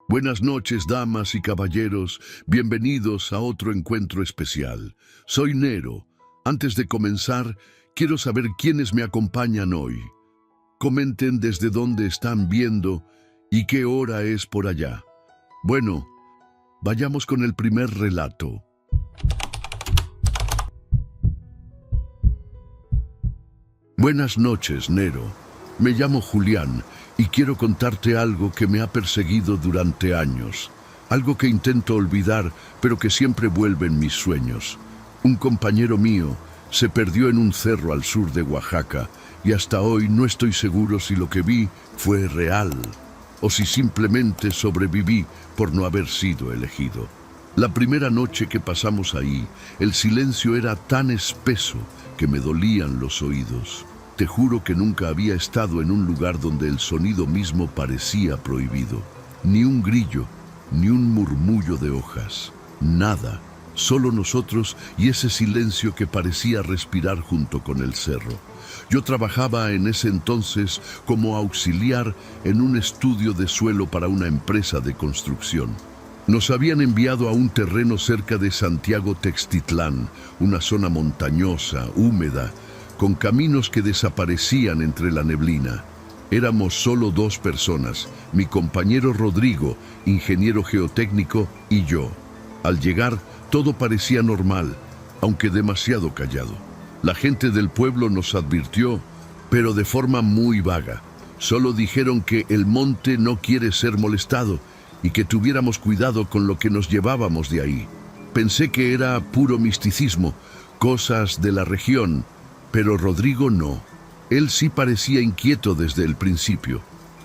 Buenas noches, damas y caballeros. Bienvenidos a otro encuentro especial. Soy Nero. Antes de comenzar, quiero saber quiénes me acompañan hoy. Comenten desde dónde están viendo y qué hora es por allá. Bueno, vayamos con el primer relato. Buenas noches, Nero. Me llamo Julián y quiero contarte algo que me ha perseguido durante años. Algo que intento olvidar, pero que siempre vuelve en mis sueños. Un compañero mío se perdió en un cerro al sur de Oaxaca y hasta hoy no estoy seguro si lo que vi fue real o si simplemente sobreviví por no haber sido elegido. La primera noche que pasamos ahí, el silencio era tan espeso que me dolían los oídos. Te juro que nunca había estado en un lugar donde el sonido mismo parecía prohibido. Ni un grillo, ni un murmullo de hojas. Nada, solo nosotros y ese silencio que parecía respirar junto con el cerro. Yo trabajaba en ese entonces como auxiliar en un estudio de suelo para una empresa de construcción. Nos habían enviado a un terreno cerca de Santiago Textitlán, una zona montañosa, húmeda, con caminos que desaparecían entre la neblina. Éramos solo 2 personas, mi compañero Rodrigo, ingeniero geotécnico, y yo. Al llegar, todo parecía normal, aunque demasiado callado. La gente del pueblo nos advirtió, pero de forma muy vaga. Solo dijeron que el monte no quiere ser molestado y que tuviéramos cuidado con lo que nos llevábamos de ahí. Pensé que era puro misticismo, cosas de la región, pero Rodrigo no. Él sí parecía inquieto desde el principio.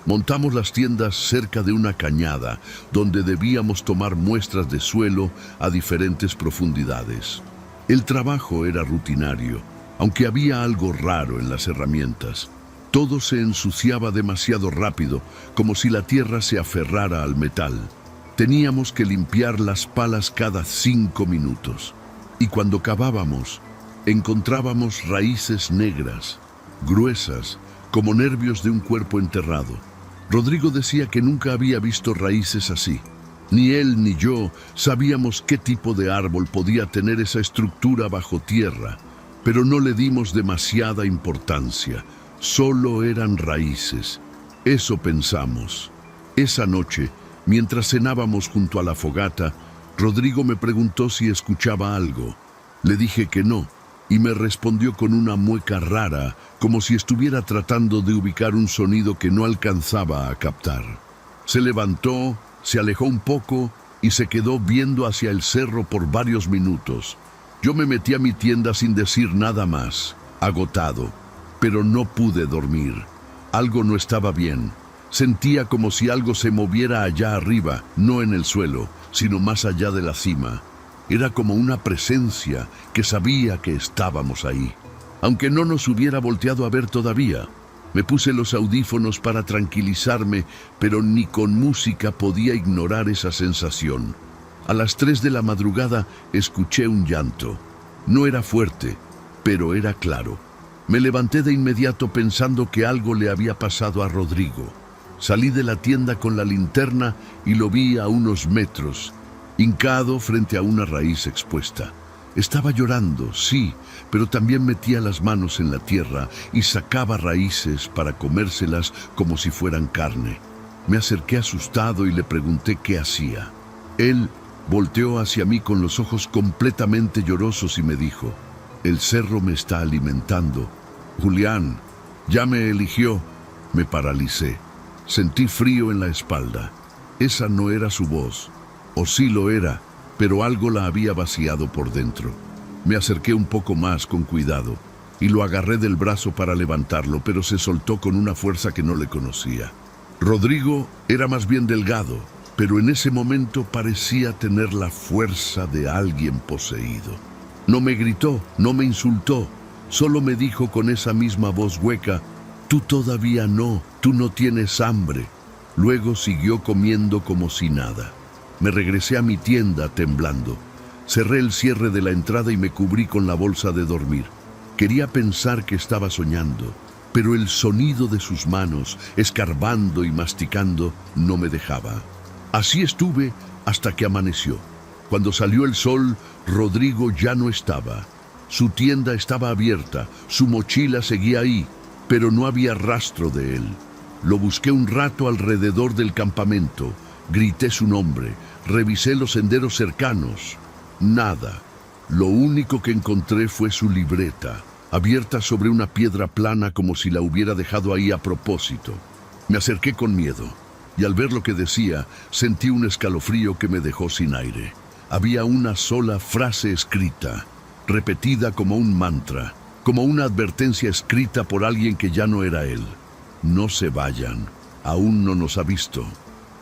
Montamos las tiendas cerca de una cañada, donde debíamos tomar muestras de suelo a diferentes profundidades. El trabajo era rutinario, aunque había algo raro en las herramientas. Todo se ensuciaba demasiado rápido, como si la tierra se aferrara al metal. Teníamos que limpiar las palas cada 5 minutos. Y cuando cavábamos, encontrábamos raíces negras, gruesas, como nervios de un cuerpo enterrado. Rodrigo decía que nunca había visto raíces así. Ni él ni yo sabíamos qué tipo de árbol podía tener esa estructura bajo tierra, pero no le dimos demasiada importancia. Solo eran raíces. Eso pensamos. Esa noche, mientras cenábamos junto a la fogata, Rodrigo me preguntó si escuchaba algo. Le dije que no, y me respondió con una mueca rara, como si estuviera tratando de ubicar un sonido que no alcanzaba a captar. Se levantó, se alejó un poco y se quedó viendo hacia el cerro por varios minutos. Yo me metí a mi tienda sin decir nada más, agotado, pero no pude dormir. Algo no estaba bien. Sentía como si algo se moviera allá arriba, no en el suelo, sino más allá de la cima. Era como una presencia que sabía que estábamos ahí, aunque no nos hubiera volteado a ver todavía. Me puse los audífonos para tranquilizarme, pero ni con música podía ignorar esa sensación. A las 3 de la madrugada escuché un llanto. No era fuerte, pero era claro. Me levanté de inmediato pensando que algo le había pasado a Rodrigo. Salí de la tienda con la linterna y lo vi a unos metros, hincado frente a una raíz expuesta. Estaba llorando, sí, pero también metía las manos en la tierra y sacaba raíces para comérselas como si fueran carne. Me acerqué asustado y le pregunté qué hacía. Él volteó hacia mí con los ojos completamente llorosos y me dijo: «El cerro me está alimentando. Julián, ya me eligió». Me paralicé. Sentí frío en la espalda. Esa no era su voz. O sí lo era, pero algo la había vaciado por dentro. Me acerqué un poco más con cuidado y lo agarré del brazo para levantarlo, pero se soltó con una fuerza que no le conocía. Rodrigo era más bien delgado, pero en ese momento parecía tener la fuerza de alguien poseído. No me gritó, no me insultó, solo me dijo con esa misma voz hueca: «Tú todavía no, tú no tienes hambre». Luego siguió comiendo como si nada. Me regresé a mi tienda temblando. Cerré el cierre de la entrada y me cubrí con la bolsa de dormir. Quería pensar que estaba soñando, pero el sonido de sus manos, escarbando y masticando, no me dejaba. Así estuve hasta que amaneció. Cuando salió el sol, Rodrigo ya no estaba. Su tienda estaba abierta, su mochila seguía ahí, pero no había rastro de él. Lo busqué un rato alrededor del campamento, grité su nombre, revisé los senderos cercanos. Nada. Lo único que encontré fue su libreta, abierta sobre una piedra plana como si la hubiera dejado ahí a propósito. Me acerqué con miedo, y al ver lo que decía, sentí un escalofrío que me dejó sin aire. Había una sola frase escrita, repetida como un mantra, como una advertencia escrita por alguien que ya no era él. No se vayan, aún no nos ha visto.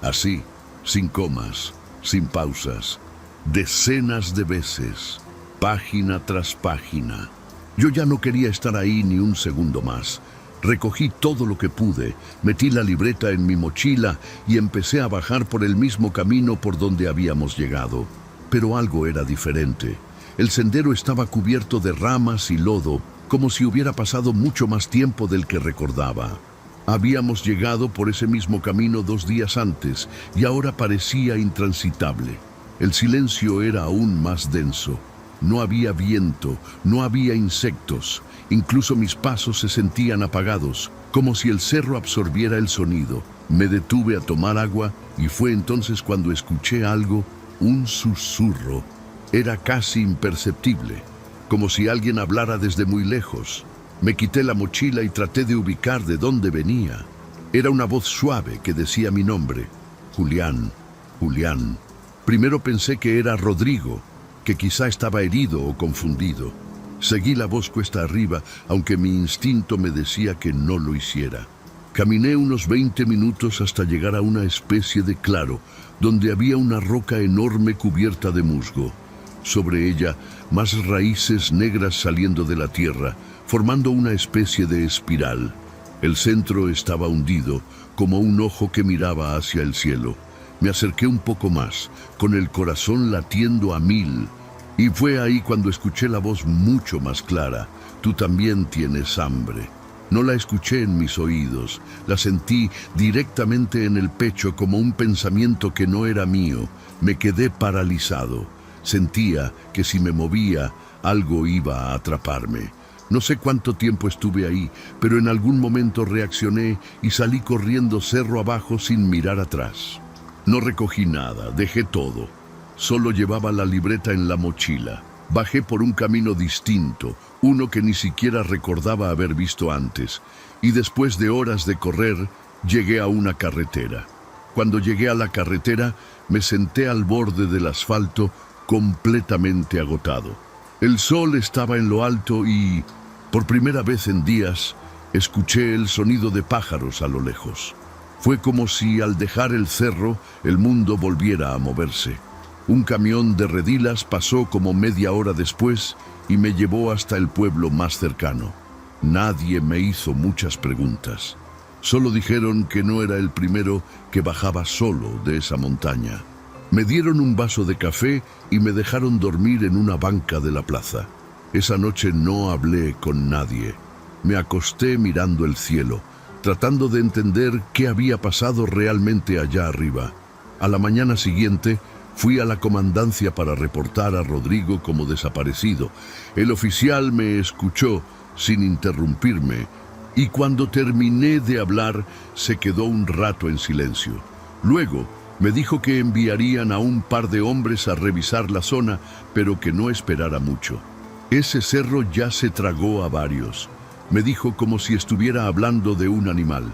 Así, sin comas, sin pausas, decenas de veces, página tras página. Yo ya no quería estar ahí ni un segundo más. Recogí todo lo que pude, metí la libreta en mi mochila y empecé a bajar por el mismo camino por donde habíamos llegado. Pero algo era diferente. El sendero estaba cubierto de ramas y lodo, como si hubiera pasado mucho más tiempo del que recordaba. Habíamos llegado por ese mismo camino 2 días antes y ahora parecía intransitable. El silencio era aún más denso. No había viento, no había insectos. Incluso mis pasos se sentían apagados, como si el cerro absorbiera el sonido. Me detuve a tomar agua y fue entonces cuando escuché algo, un susurro. Era casi imperceptible, como si alguien hablara desde muy lejos. Me quité la mochila y traté de ubicar de dónde venía. Era una voz suave que decía mi nombre. Julián, Julián. Primero pensé que era Rodrigo, que quizá estaba herido o confundido. Seguí la voz cuesta arriba, aunque mi instinto me decía que no lo hiciera. Caminé unos 20 minutos hasta llegar a una especie de claro, donde había una roca enorme cubierta de musgo. Sobre ella, más raíces negras saliendo de la tierra, formando una especie de espiral. El centro estaba hundido, como un ojo que miraba hacia el cielo. Me acerqué un poco más, con el corazón latiendo a 1000, y fue ahí cuando escuché la voz mucho más clara. Tú también tienes hambre. No la escuché en mis oídos, la sentí directamente en el pecho como un pensamiento que no era mío. Me quedé paralizado. Sentía que si me movía, algo iba a atraparme. No sé cuánto tiempo estuve ahí, pero en algún momento reaccioné y salí corriendo cerro abajo sin mirar atrás. No recogí nada, dejé todo. Solo llevaba la libreta en la mochila. Bajé por un camino distinto, uno que ni siquiera recordaba haber visto antes, y después de horas de correr, llegué a una carretera. Cuando llegué a la carretera, me senté al borde del asfalto, completamente agotado. El sol estaba en lo alto y, por primera vez en días, escuché el sonido de pájaros a lo lejos. Fue como si al dejar el cerro, el mundo volviera a moverse. Un camión de redilas pasó como media hora después y me llevó hasta el pueblo más cercano. Nadie me hizo muchas preguntas. Solo dijeron que no era el primero que bajaba solo de esa montaña. Me dieron un vaso de café y me dejaron dormir en una banca de la plaza. Esa noche no hablé con nadie. Me acosté mirando el cielo, tratando de entender qué había pasado realmente allá arriba. A la mañana siguiente, fui a la comandancia para reportar a Rodrigo como desaparecido. El oficial me escuchó sin interrumpirme y cuando terminé de hablar, se quedó un rato en silencio. Luego, me dijo que enviarían a un par de hombres a revisar la zona, pero que no esperara mucho. Ese cerro ya se tragó a varios. Me dijo como si estuviera hablando de un animal.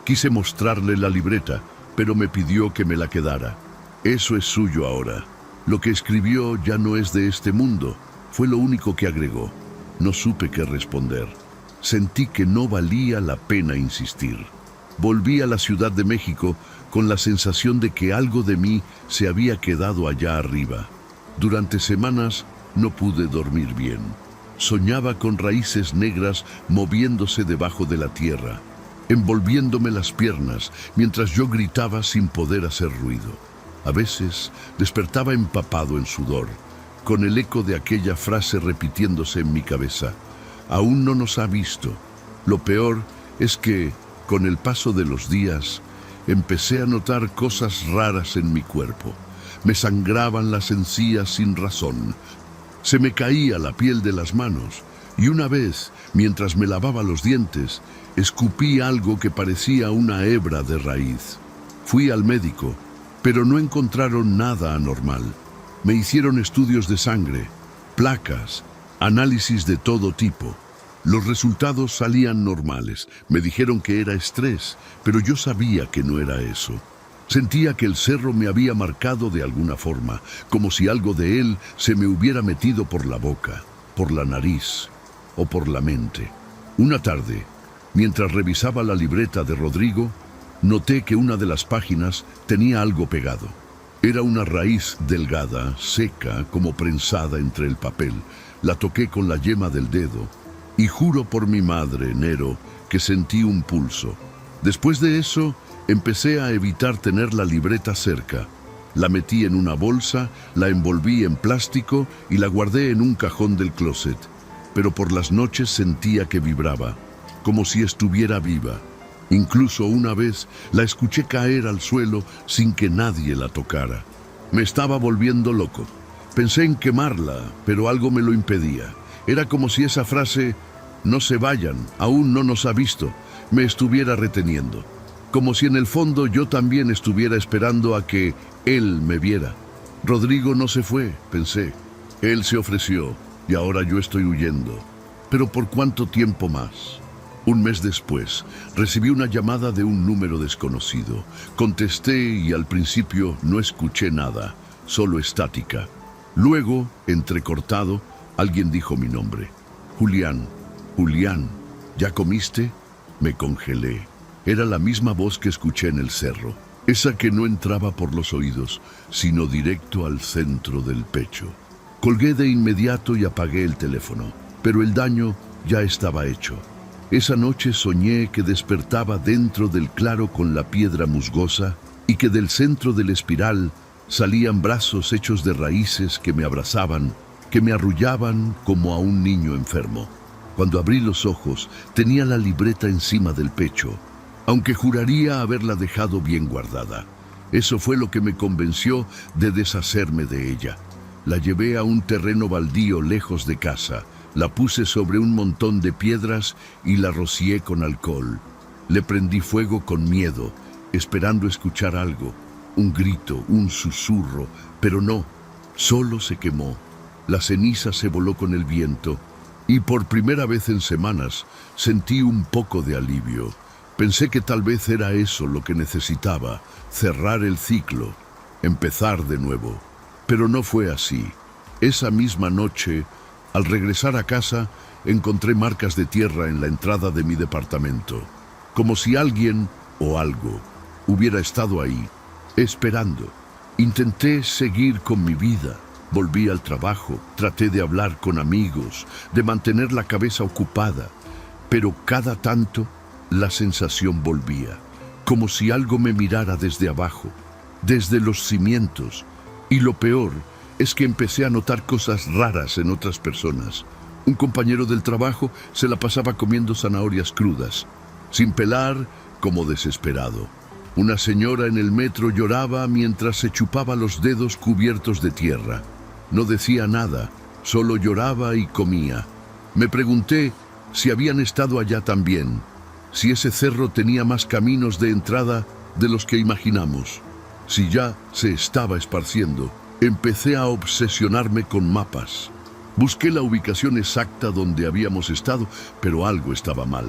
Quise mostrarle la libreta, pero me pidió que me la quedara. Eso es suyo ahora. Lo que escribió ya no es de este mundo. Fue lo único que agregó. No supe qué responder. Sentí que no valía la pena insistir. Volví a la Ciudad de México con la sensación de que algo de mí se había quedado allá arriba. Durante semanas no pude dormir bien. Soñaba con raíces negras moviéndose debajo de la tierra, envolviéndome las piernas mientras yo gritaba sin poder hacer ruido. A veces despertaba empapado en sudor, con el eco de aquella frase repitiéndose en mi cabeza. Aún no nos ha visto. Lo peor es que, con el paso de los días, empecé a notar cosas raras en mi cuerpo. Me sangraban las encías sin razón. Se me caía la piel de las manos y una vez, mientras me lavaba los dientes, escupí algo que parecía una hebra de raíz. Fui al médico, pero no encontraron nada anormal. Me hicieron estudios de sangre, placas, análisis de todo tipo. Los resultados salían normales. Me dijeron que era estrés, pero yo sabía que no era eso. Sentía que el cerro me había marcado de alguna forma, como si algo de él se me hubiera metido por la boca, por la nariz o por la mente. Una tarde, mientras revisaba la libreta de Rodrigo, noté que una de las páginas tenía algo pegado. Era una raíz delgada, seca, como prensada entre el papel. La toqué con la yema del dedo y juro por mi madre, Nero, que sentí un pulso. Después de eso, empecé a evitar tener la libreta cerca. La metí en una bolsa, la envolví en plástico y la guardé en un cajón del closet. Pero por las noches sentía que vibraba, como si estuviera viva. Incluso una vez la escuché caer al suelo sin que nadie la tocara. Me estaba volviendo loco. Pensé en quemarla, pero algo me lo impedía. Era como si esa frase, "no se vayan, aún no nos ha visto", me estuviera reteniendo. Como si en el fondo yo también estuviera esperando a que él me viera. Rodrigo no se fue, pensé. Él se ofreció y ahora yo estoy huyendo. ¿Pero por cuánto tiempo más? Un mes después, recibí una llamada de un número desconocido. Contesté y al principio no escuché nada, solo estática. Luego, entrecortado, alguien dijo mi nombre. Julián, Julián, ¿ya comiste? Me congelé. Era la misma voz que escuché en el cerro, esa que no entraba por los oídos, sino directo al centro del pecho. Colgué de inmediato y apagué el teléfono, pero el daño ya estaba hecho. Esa noche soñé que despertaba dentro del claro con la piedra musgosa y que del centro del espiral salían brazos hechos de raíces que me abrazaban, que me arrullaban como a un niño enfermo. Cuando abrí los ojos, tenía la libreta encima del pecho, aunque juraría haberla dejado bien guardada. Eso fue lo que me convenció de deshacerme de ella. La llevé a un terreno baldío lejos de casa, la puse sobre un montón de piedras y la rocié con alcohol. Le prendí fuego con miedo, esperando escuchar algo, un grito, un susurro, pero no, solo se quemó. La ceniza se voló con el viento y por primera vez en semanas sentí un poco de alivio. Pensé que tal vez era eso lo que necesitaba, cerrar el ciclo, empezar de nuevo. Pero no fue así. Esa misma noche, al regresar a casa, encontré marcas de tierra en la entrada de mi departamento, como si alguien o algo hubiera estado ahí, esperando. Intenté seguir con mi vida. Volví al trabajo, traté de hablar con amigos, de mantener la cabeza ocupada, pero cada tanto la sensación volvía, como si algo me mirara desde abajo, desde los cimientos. Y lo peor es que empecé a notar cosas raras en otras personas. Un compañero del trabajo se la pasaba comiendo zanahorias crudas, sin pelar, como desesperado. Una señora en el metro lloraba mientras se chupaba los dedos cubiertos de tierra. No decía nada, solo lloraba y comía. Me pregunté si habían estado allá también, si ese cerro tenía más caminos de entrada de los que imaginamos, si ya se estaba esparciendo. Empecé a obsesionarme con mapas. Busqué la ubicación exacta donde habíamos estado, pero algo estaba mal.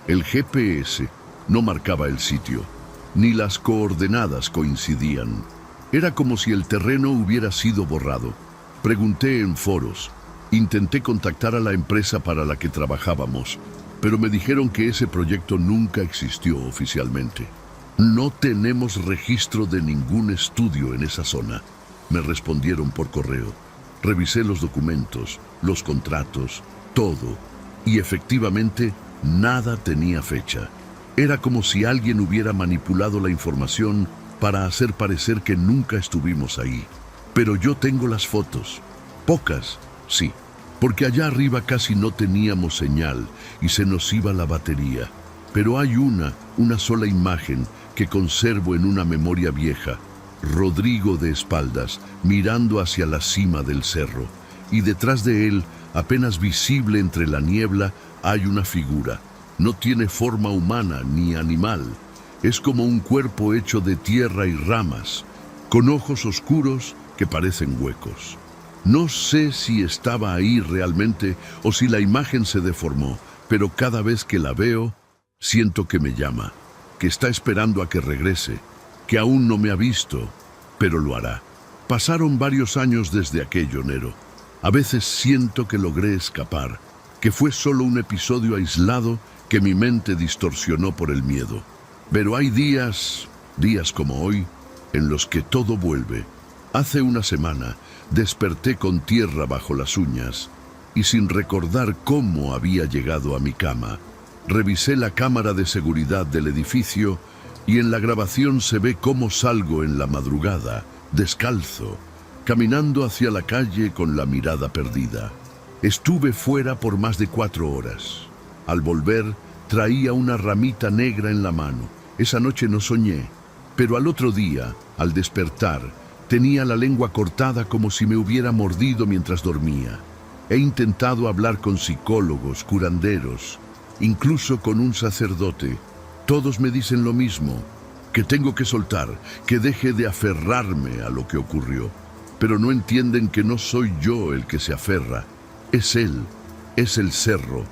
El GPS no marcaba el sitio, ni las coordenadas coincidían. Era como si el terreno hubiera sido borrado. Pregunté en foros, intenté contactar a la empresa para la que trabajábamos, pero me dijeron que ese proyecto nunca existió oficialmente. No tenemos registro de ningún estudio en esa zona, me respondieron por correo. Revisé los documentos, los contratos, todo, y efectivamente nada tenía fecha. Era como si alguien hubiera manipulado la información para hacer parecer que nunca estuvimos ahí. Pero yo tengo las fotos. Pocas, sí, porque allá arriba casi no teníamos señal y se nos iba la batería. Pero hay una sola imagen que conservo en una memoria vieja. Rodrigo de espaldas, mirando hacia la cima del cerro, y detrás de él, apenas visible entre la niebla, hay una figura. No tiene forma humana ni animal. Es como un cuerpo hecho de tierra y ramas, con ojos oscuros que parecen huecos. No sé si estaba ahí realmente o si la imagen se deformó, pero cada vez que la veo, siento que me llama, que está esperando a que regrese, que aún no me ha visto, pero lo hará. Pasaron varios años desde aquello, Nero. A veces siento que logré escapar, que fue solo un episodio aislado que mi mente distorsionó por el miedo. Pero hay días como hoy, en los que todo vuelve. Hace una semana desperté con tierra bajo las uñas y sin recordar cómo había llegado a mi cama. Revisé la cámara de seguridad del edificio y en la grabación se ve cómo salgo en la madrugada, descalzo, caminando hacia la calle con la mirada perdida. Estuve fuera por más de 4 horas. Al volver, traía una ramita negra en la mano. Esa noche no soñé, pero al otro día, al despertar, tenía la lengua cortada como si me hubiera mordido mientras dormía. He intentado hablar con psicólogos, curanderos, incluso con un sacerdote. Todos me dicen lo mismo, que tengo que soltar, que deje de aferrarme a lo que ocurrió. Pero no entienden que no soy yo el que se aferra, es él, es el cerro,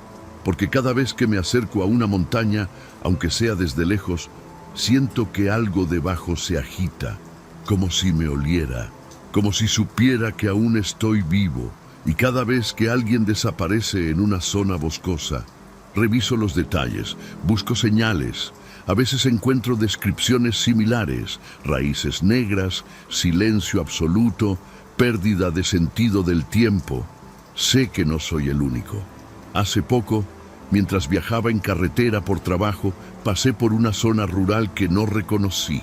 porque cada vez que me acerco a una montaña, aunque sea desde lejos, siento que algo debajo se agita, como si me oliera, como si supiera que aún estoy vivo, y cada vez que alguien desaparece en una zona boscosa, reviso los detalles, busco señales. A veces encuentro descripciones similares, raíces negras, silencio absoluto, pérdida de sentido del tiempo. Sé que no soy el único. Hace poco, mientras viajaba en carretera por trabajo, pasé por una zona rural que no reconocí,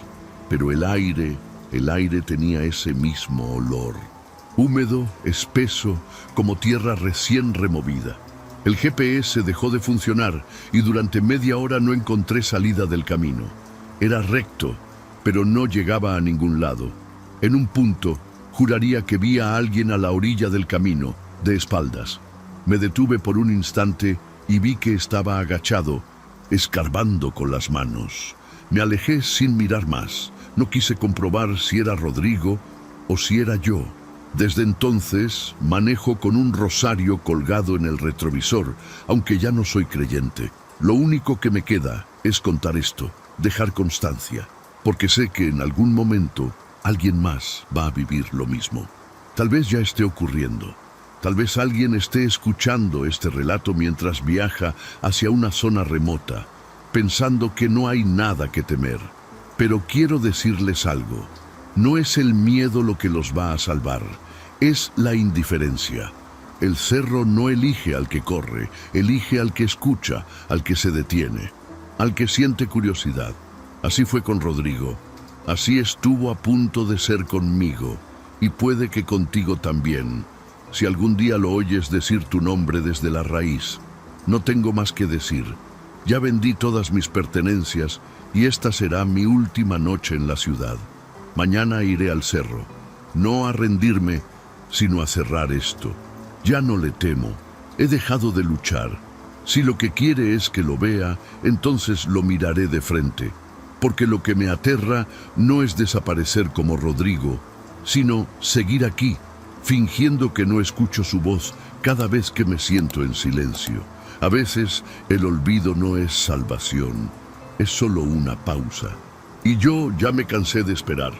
pero el aire tenía ese mismo olor. Húmedo, espeso, como tierra recién removida. El GPS dejó de funcionar y durante media hora no encontré salida del camino. Era recto, pero no llegaba a ningún lado. En un punto, juraría que vi a alguien a la orilla del camino, de espaldas. Me detuve por un instante y vi que estaba agachado, escarbando con las manos. Me alejé sin mirar más. No quise comprobar si era Rodrigo o si era yo. Desde entonces manejo con un rosario colgado en el retrovisor, aunque ya no soy creyente. Lo único que me queda es contar esto, dejar constancia, porque sé que en algún momento alguien más va a vivir lo mismo. Tal vez ya esté ocurriendo. Tal vez alguien esté escuchando este relato mientras viaja hacia una zona remota, pensando que no hay nada que temer. Pero quiero decirles algo. No es el miedo lo que los va a salvar, es la indiferencia. El cerro no elige al que corre, elige al que escucha, al que se detiene, al que siente curiosidad. Así fue con Rodrigo, así estuvo a punto de ser conmigo, y puede que contigo también. Si algún día lo oyes decir tu nombre desde la raíz, no tengo más que decir. Ya vendí todas mis pertenencias y esta será mi última noche en la ciudad. Mañana iré al cerro, no a rendirme, sino a cerrar esto. Ya no le temo, he dejado de luchar. Si lo que quiere es que lo vea, entonces lo miraré de frente, porque lo que me aterra no es desaparecer como Rodrigo, sino seguir aquí, fingiendo que no escucho su voz cada vez que me siento en silencio. A veces el olvido no es salvación, es solo una pausa. Y yo ya me cansé de esperar.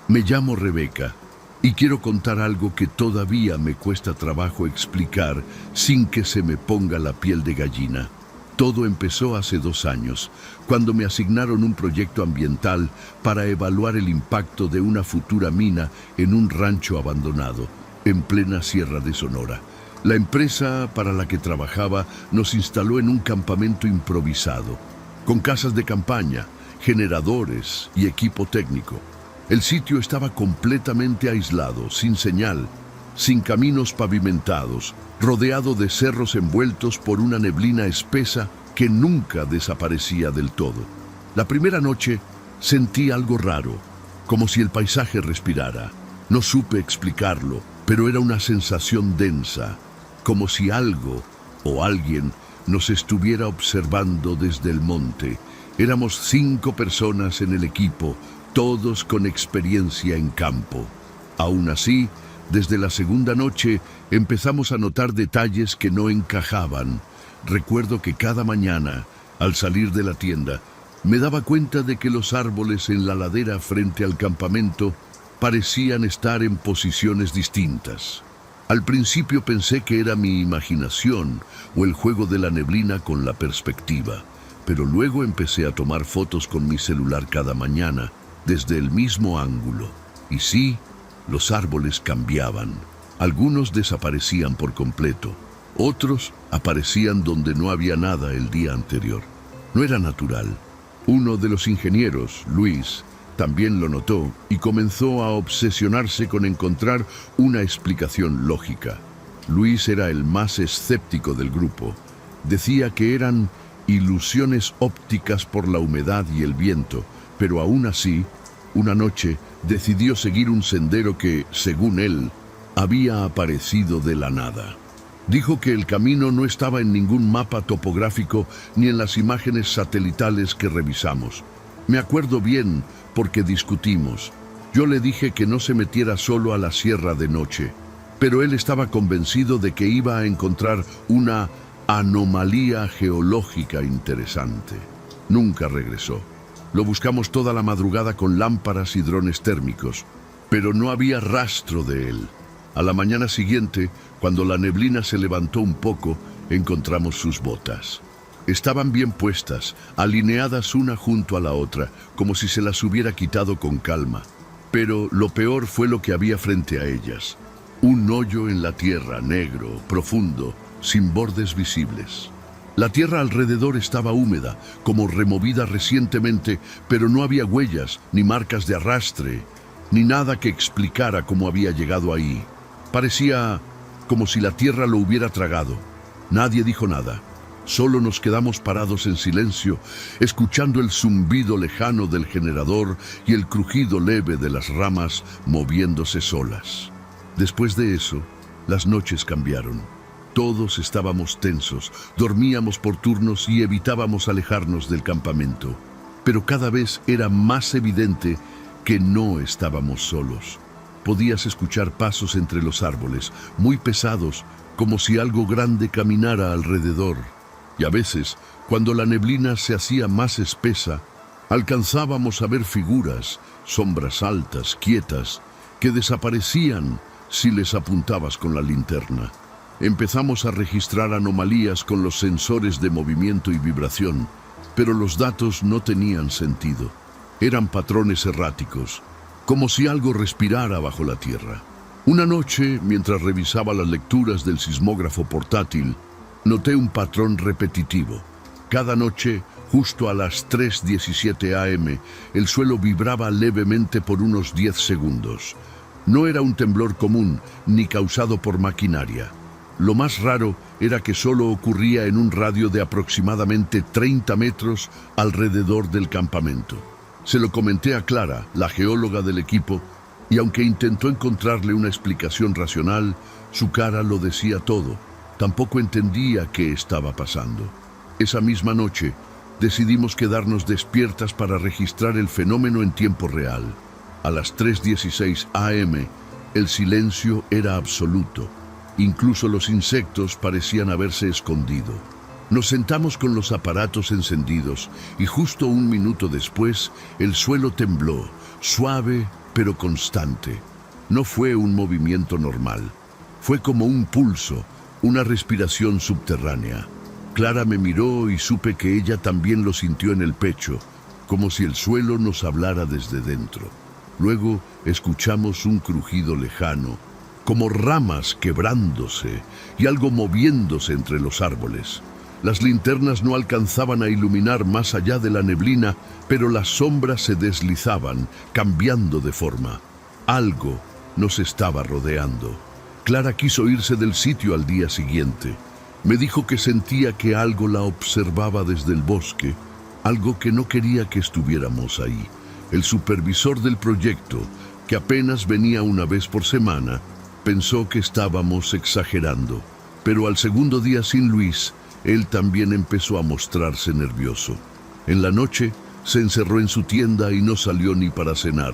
Me llamo Rebeca y quiero contar algo que todavía me cuesta trabajo explicar sin que se me ponga la piel de gallina. Todo empezó hace 2 años, cuando me asignaron un proyecto ambiental para evaluar el impacto de una futura mina en un rancho abandonado, en plena Sierra de Sonora. La empresa para la que trabajaba nos instaló en un campamento improvisado, con casas de campaña, generadores y equipo técnico. El sitio estaba completamente aislado, sin señal, sin caminos pavimentados, rodeado de cerros envueltos por una neblina espesa que nunca desaparecía del todo. La primera noche sentí algo raro, como si el paisaje respirara. No supe explicarlo, pero era una sensación densa, como si algo o alguien nos estuviera observando desde el monte. Éramos 5 personas en el equipo, todos con experiencia en campo. Aún así, desde la segunda noche empezamos a notar detalles que no encajaban. Recuerdo que cada mañana, al salir de la tienda, me daba cuenta de que los árboles en la ladera frente al campamento parecían estar en posiciones distintas. Al principio pensé que era mi imaginación o el juego de la neblina con la perspectiva, pero luego empecé a tomar fotos con mi celular cada mañana, desde el mismo ángulo. Y sí, los árboles cambiaban. Algunos desaparecían por completo, otros aparecían donde no había nada el día anterior. No era natural. Uno de los ingenieros, Luis, también lo notó y comenzó a obsesionarse con encontrar una explicación lógica. Luis era el más escéptico del grupo. Decía que eran ilusiones ópticas por la humedad y el viento, pero aún así, una noche decidió seguir un sendero que, según él, había aparecido de la nada. Dijo que el camino no estaba en ningún mapa topográfico ni en las imágenes satelitales que revisamos. Me acuerdo bien porque discutimos. Yo le dije que no se metiera solo a la sierra de noche, pero él estaba convencido de que iba a encontrar una anomalía geológica interesante. Nunca regresó. Lo buscamos toda la madrugada con lámparas y drones térmicos, pero no había rastro de él. A la mañana siguiente, cuando la neblina se levantó un poco, encontramos sus botas. Estaban bien puestas, alineadas una junto a la otra, como si se las hubiera quitado con calma. Pero lo peor fue lo que había frente a ellas. Un hoyo en la tierra, negro, profundo, sin bordes visibles. La tierra alrededor estaba húmeda, como removida recientemente, pero no había huellas, ni marcas de arrastre, ni nada que explicara cómo había llegado ahí. Parecía como si la tierra lo hubiera tragado. Nadie dijo nada. Solo nos quedamos parados en silencio, escuchando el zumbido lejano del generador y el crujido leve de las ramas moviéndose solas. Después de eso, las noches cambiaron. Todos estábamos tensos, dormíamos por turnos y evitábamos alejarnos del campamento. Pero cada vez era más evidente que no estábamos solos. Podías escuchar pasos entre los árboles, muy pesados, como si algo grande caminara alrededor. Y a veces, cuando la neblina se hacía más espesa, alcanzábamos a ver figuras, sombras altas, quietas, que desaparecían si les apuntabas con la linterna. Empezamos a registrar anomalías con los sensores de movimiento y vibración, pero los datos no tenían sentido. Eran patrones erráticos, como si algo respirara bajo la tierra. Una noche, mientras revisaba las lecturas del sismógrafo portátil, noté un patrón repetitivo. Cada noche, justo a las 3:17 am, el suelo vibraba levemente por unos 10 segundos. No era un temblor común, ni causado por maquinaria. Lo más raro era que solo ocurría en un radio de aproximadamente 30 metros alrededor del campamento. Se lo comenté a Clara, la geóloga del equipo, y aunque intentó encontrarle una explicación racional, su cara lo decía todo. Tampoco entendía qué estaba pasando. Esa misma noche, decidimos quedarnos despiertas para registrar el fenómeno en tiempo real. A las 3:16 am, el silencio era absoluto. Incluso los insectos parecían haberse escondido. Nos sentamos con los aparatos encendidos y justo un minuto después, el suelo tembló, suave pero constante. No fue un movimiento normal. Fue como un pulso, una respiración subterránea. Clara me miró y supe que ella también lo sintió en el pecho, como si el suelo nos hablara desde dentro. Luego escuchamos un crujido lejano, como ramas quebrándose y algo moviéndose entre los árboles. Las linternas no alcanzaban a iluminar más allá de la neblina, pero las sombras se deslizaban, cambiando de forma. Algo nos estaba rodeando. Clara quiso irse del sitio al día siguiente. Me dijo que sentía que algo la observaba desde el bosque, algo que no quería que estuviéramos ahí. El supervisor del proyecto, que apenas venía una vez por semana, pensó que estábamos exagerando. Pero al segundo día sin Luis, él también empezó a mostrarse nervioso. En la noche, se encerró en su tienda y no salió ni para cenar.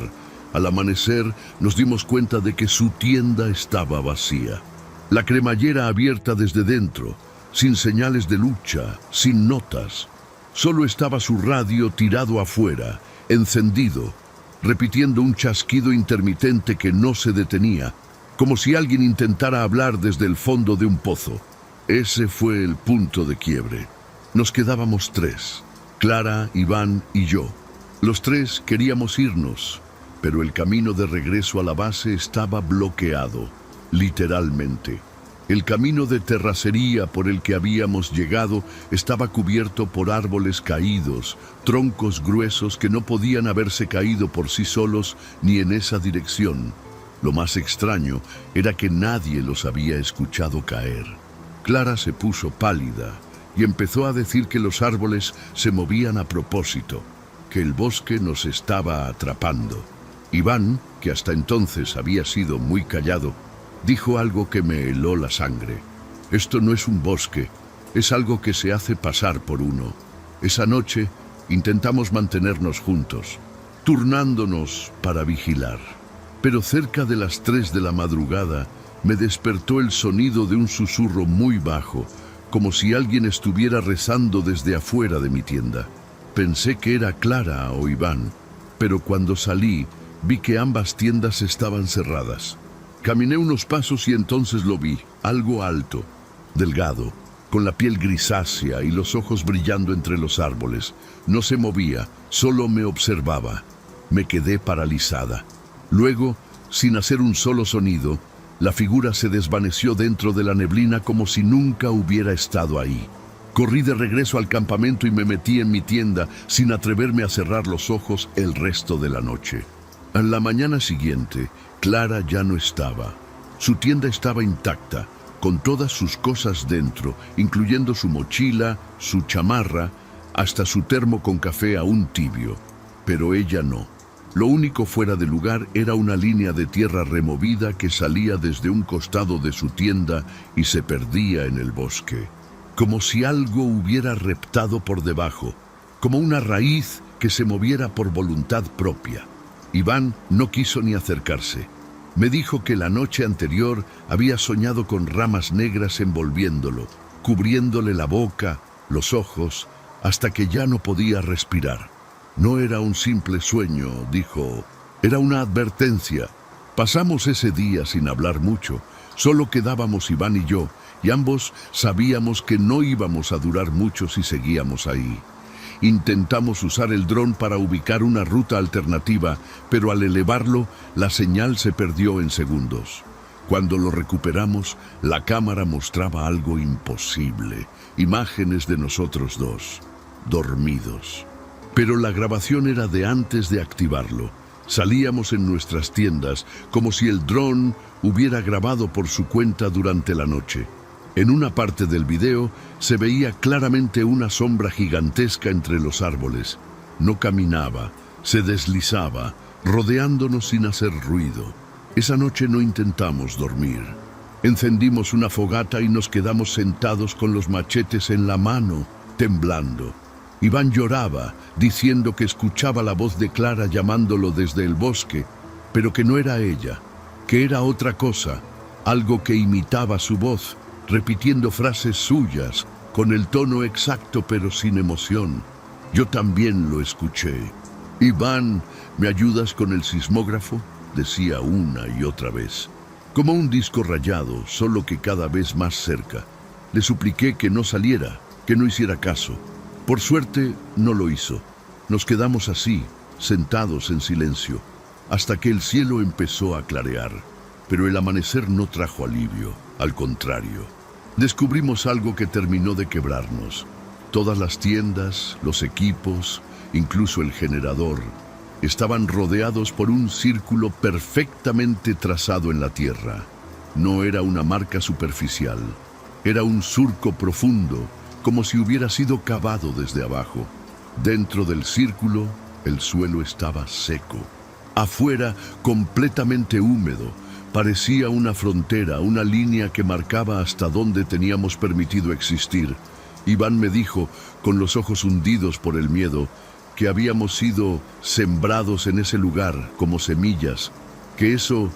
Al amanecer, nos dimos cuenta de que su tienda estaba vacía. La cremallera abierta desde dentro, sin señales de lucha, sin notas. Solo estaba su radio tirado afuera, encendido, repitiendo un chasquido intermitente que no se detenía, como si alguien intentara hablar desde el fondo de un pozo. Ese fue el punto de quiebre. Nos quedábamos tres, Clara, Iván y yo. Los tres queríamos irnos, pero el camino de regreso a la base estaba bloqueado, literalmente. El camino de terracería por el que habíamos llegado estaba cubierto por árboles caídos, troncos gruesos que no podían haberse caído por sí solos ni en esa dirección. Lo más extraño era que nadie los había escuchado caer. Clara se puso pálida y empezó a decir que los árboles se movían a propósito, que el bosque nos estaba atrapando. Iván, que hasta entonces había sido muy callado, dijo algo que me heló la sangre. Esto no es un bosque, es algo que se hace pasar por uno. Esa noche intentamos mantenernos juntos, turnándonos para vigilar. Pero cerca de las 3 de la madrugada me despertó el sonido de un susurro muy bajo, como si alguien estuviera rezando desde afuera de mi tienda. Pensé que era Clara o Iván, pero cuando salí, vi que ambas tiendas estaban cerradas. Caminé unos pasos y entonces lo vi, algo alto, delgado, con la piel grisácea y los ojos brillando entre los árboles. No se movía, solo me observaba. Me quedé paralizada. Luego, sin hacer un solo sonido, la figura se desvaneció dentro de la neblina como si nunca hubiera estado ahí. Corrí de regreso al campamento y me metí en mi tienda sin atreverme a cerrar los ojos el resto de la noche. A la mañana siguiente, Clara ya no estaba. Su tienda estaba intacta, con todas sus cosas dentro, incluyendo su mochila, su chamarra, hasta su termo con café aún tibio. Pero ella no. Lo único fuera de lugar era una línea de tierra removida que salía desde un costado de su tienda y se perdía en el bosque. Como si algo hubiera reptado por debajo, como una raíz que se moviera por voluntad propia. Iván no quiso ni acercarse. Me dijo que la noche anterior había soñado con ramas negras envolviéndolo, cubriéndole la boca, los ojos, hasta que ya no podía respirar. No era un simple sueño, dijo, era una advertencia. Pasamos ese día sin hablar mucho, solo quedábamos Iván y yo, y ambos sabíamos que no íbamos a durar mucho si seguíamos ahí. Intentamos usar el dron para ubicar una ruta alternativa, pero al elevarlo, la señal se perdió en segundos. Cuando lo recuperamos, la cámara mostraba algo imposible, imágenes de nosotros dos, dormidos. Pero la grabación era de antes de activarlo. Salíamos en nuestras tiendas, como si el dron hubiera grabado por su cuenta durante la noche. En una parte del video se veía claramente una sombra gigantesca entre los árboles. No caminaba, se deslizaba, rodeándonos sin hacer ruido. Esa noche no intentamos dormir. Encendimos una fogata y nos quedamos sentados con los machetes en la mano, temblando. Iván lloraba, diciendo que escuchaba la voz de Clara llamándolo desde el bosque, pero que no era ella, que era otra cosa, algo que imitaba su voz, repitiendo frases suyas, con el tono exacto pero sin emoción. Yo también lo escuché. Iván, ¿me ayudas con el sismógrafo?, decía una y otra vez. Como un disco rayado, solo que cada vez más cerca. Le supliqué que no saliera, que no hiciera caso. Por suerte, no lo hizo. Nos quedamos así, sentados en silencio, hasta que el cielo empezó a clarear. Pero el amanecer no trajo alivio, al contrario. Descubrimos algo que terminó de quebrarnos. Todas las tiendas, los equipos, incluso el generador, estaban rodeados por un círculo perfectamente trazado en la tierra. No era una marca superficial, era un surco profundo, como si hubiera sido cavado desde abajo. Dentro del círculo, el suelo estaba seco. Afuera, completamente húmedo, parecía una frontera, una línea que marcaba hasta dónde teníamos permitido existir. Iván me dijo, con los ojos hundidos por el miedo, que habíamos sido sembrados en ese lugar como semillas, que eso,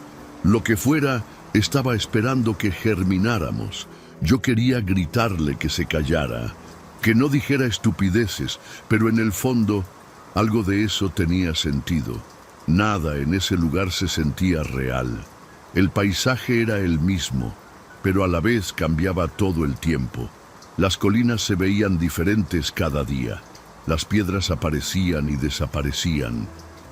lo que fuera, estaba esperando que germináramos. Yo quería gritarle que se callara, que no dijera estupideces, pero en el fondo, algo de eso tenía sentido. Nada en ese lugar se sentía real. El paisaje era el mismo, pero a la vez cambiaba todo el tiempo. Las colinas se veían diferentes cada día. Las piedras aparecían y desaparecían.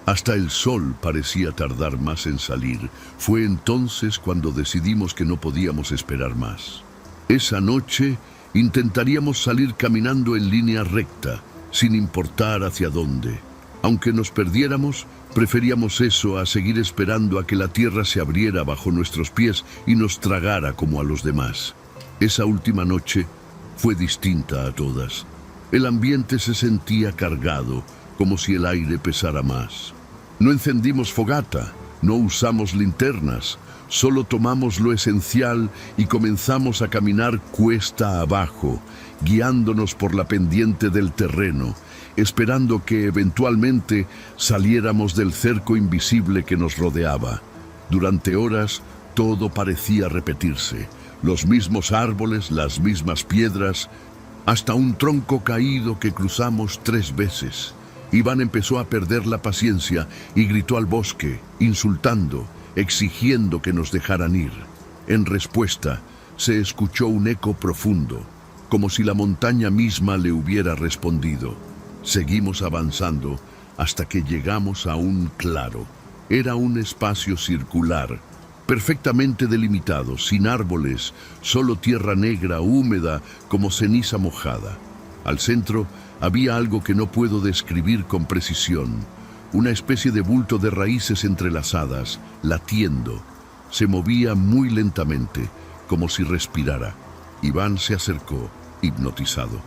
Hasta el sol parecía tardar más en salir. Fue entonces cuando decidimos que no podíamos esperar más. Esa noche intentaríamos salir caminando en línea recta, sin importar hacia dónde. Aunque nos perdiéramos, preferíamos eso a seguir esperando a que la tierra se abriera bajo nuestros pies y nos tragara como a los demás. Esa última noche fue distinta a todas. El ambiente se sentía cargado, como si el aire pesara más. No encendimos fogata, no usamos linternas, solo tomamos lo esencial y comenzamos a caminar cuesta abajo, guiándonos por la pendiente del terreno, esperando que eventualmente saliéramos del cerco invisible que nos rodeaba. Durante horas todo parecía repetirse, los mismos árboles, las mismas piedras, hasta un tronco caído que cruzamos 3 veces. Iván empezó a perder la paciencia y gritó al bosque, insultando, exigiendo que nos dejaran ir. En respuesta, se escuchó un eco profundo, como si la montaña misma le hubiera respondido. Seguimos avanzando hasta que llegamos a un claro. Era un espacio circular, perfectamente delimitado, sin árboles, solo tierra negra, húmeda, como ceniza mojada. Al centro había algo que no puedo describir con precisión, una especie de bulto de raíces entrelazadas, latiendo. Se movía muy lentamente, como si respirara. Iván se acercó, hipnotizado.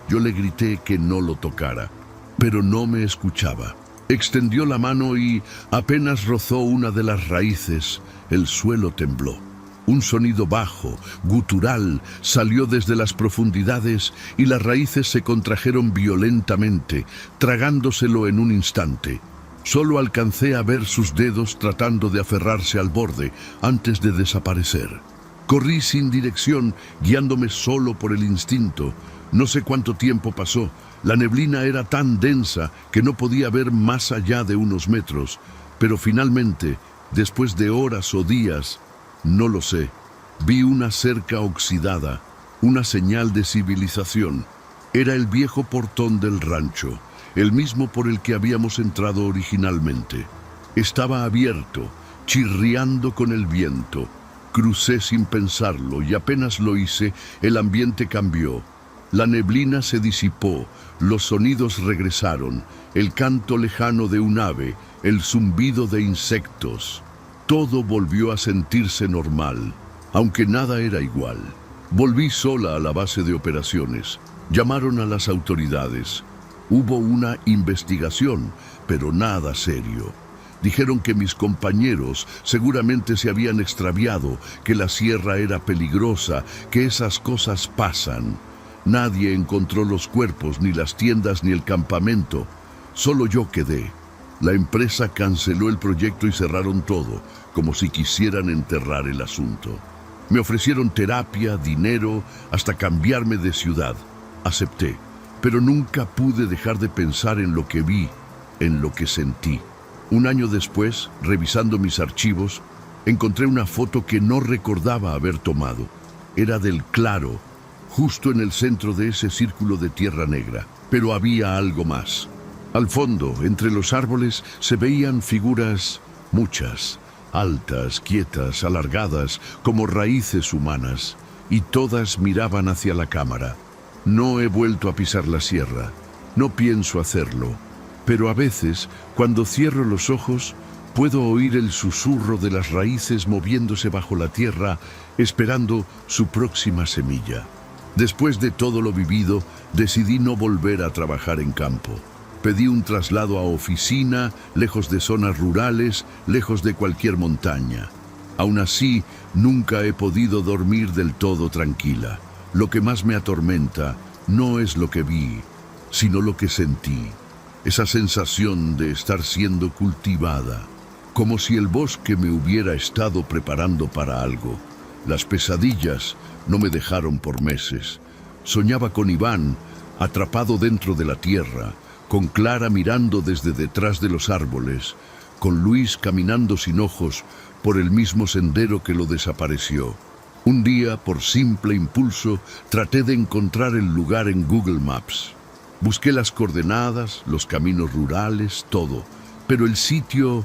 Yo le grité que no lo tocara, pero no me escuchaba. Extendió la mano y apenas rozó una de las raíces, el suelo tembló. Un sonido bajo, gutural, salió desde las profundidades y las raíces se contrajeron violentamente, tragándoselo en un instante. Solo alcancé a ver sus dedos tratando de aferrarse al borde antes de desaparecer. Corrí sin dirección, guiándome solo por el instinto. No sé cuánto tiempo pasó. La neblina era tan densa que no podía ver más allá de unos metros. Pero finalmente, después de horas o días, no lo sé, vi una cerca oxidada, una señal de civilización. Era el viejo portón del rancho, el mismo por el que habíamos entrado originalmente. Estaba abierto, chirriando con el viento. Crucé sin pensarlo y apenas lo hice, el ambiente cambió. La neblina se disipó, los sonidos regresaron, el canto lejano de un ave, el zumbido de insectos. Todo volvió a sentirse normal, aunque nada era igual. Volví sola a la base de operaciones. Llamaron a las autoridades. Hubo una investigación, pero nada serio. Dijeron que mis compañeros seguramente se habían extraviado, que la sierra era peligrosa, que esas cosas pasan. Nadie encontró los cuerpos, ni las tiendas, ni el campamento. Solo yo quedé. La empresa canceló el proyecto y cerraron todo, como si quisieran enterrar el asunto. Me ofrecieron terapia, dinero, hasta cambiarme de ciudad. Acepté, pero nunca pude dejar de pensar en lo que vi, en lo que sentí. Un año después, revisando mis archivos, encontré una foto que no recordaba haber tomado. Era del claro, justo en el centro de ese círculo de tierra negra. Pero había algo más. Al fondo, entre los árboles, se veían figuras, muchas, altas, quietas, alargadas, como raíces humanas, y todas miraban hacia la cámara. No he vuelto a pisar la sierra, no pienso hacerlo, pero a veces, cuando cierro los ojos, Puedo oír el susurro de las raíces moviéndose bajo la tierra, esperando su próxima semilla. Después de todo lo vivido, decidí no volver a trabajar en campo. Pedí un traslado a oficina, lejos de zonas rurales, lejos de cualquier montaña. Aún así, nunca he podido dormir del todo tranquila. Lo que más me atormenta no es lo que vi, sino lo que sentí. Esa sensación de estar siendo cultivada, como si el bosque me hubiera estado preparando para algo. Las pesadillas no me dejaron por meses. Soñaba con Iván, atrapado dentro de la tierra, con Clara mirando desde detrás de los árboles, con Luis caminando sin ojos por el mismo sendero que lo desapareció. Un día, por simple impulso, traté de encontrar el lugar en Google Maps. Busqué las coordenadas, los caminos rurales, todo, pero el sitio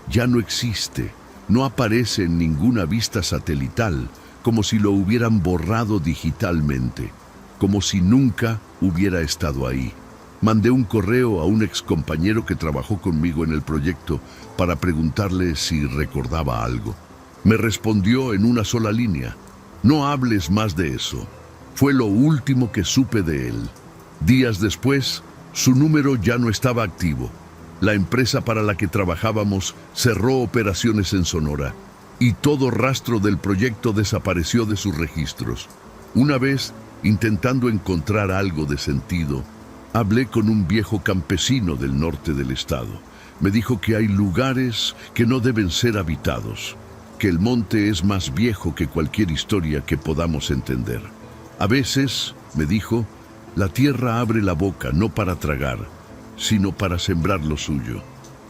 ya no existe. No aparece en ninguna vista satelital, como si lo hubieran borrado digitalmente, como si nunca hubiera estado ahí. Mandé un correo a un excompañero que trabajó conmigo en el proyecto para preguntarle si recordaba algo. Me respondió en una sola línea: no hables más de eso. Fue lo último que supe de él. Días después, su número ya no estaba activo. La empresa para la que trabajábamos cerró operaciones en Sonora y todo rastro del proyecto desapareció de sus registros. Una vez, intentando encontrar algo de sentido, hablé con un viejo campesino del norte del estado. Me dijo que hay lugares que no deben ser habitados, que el monte es más viejo que cualquier historia que podamos entender. A veces, me dijo, la tierra abre la boca no para tragar, sino para sembrar lo suyo.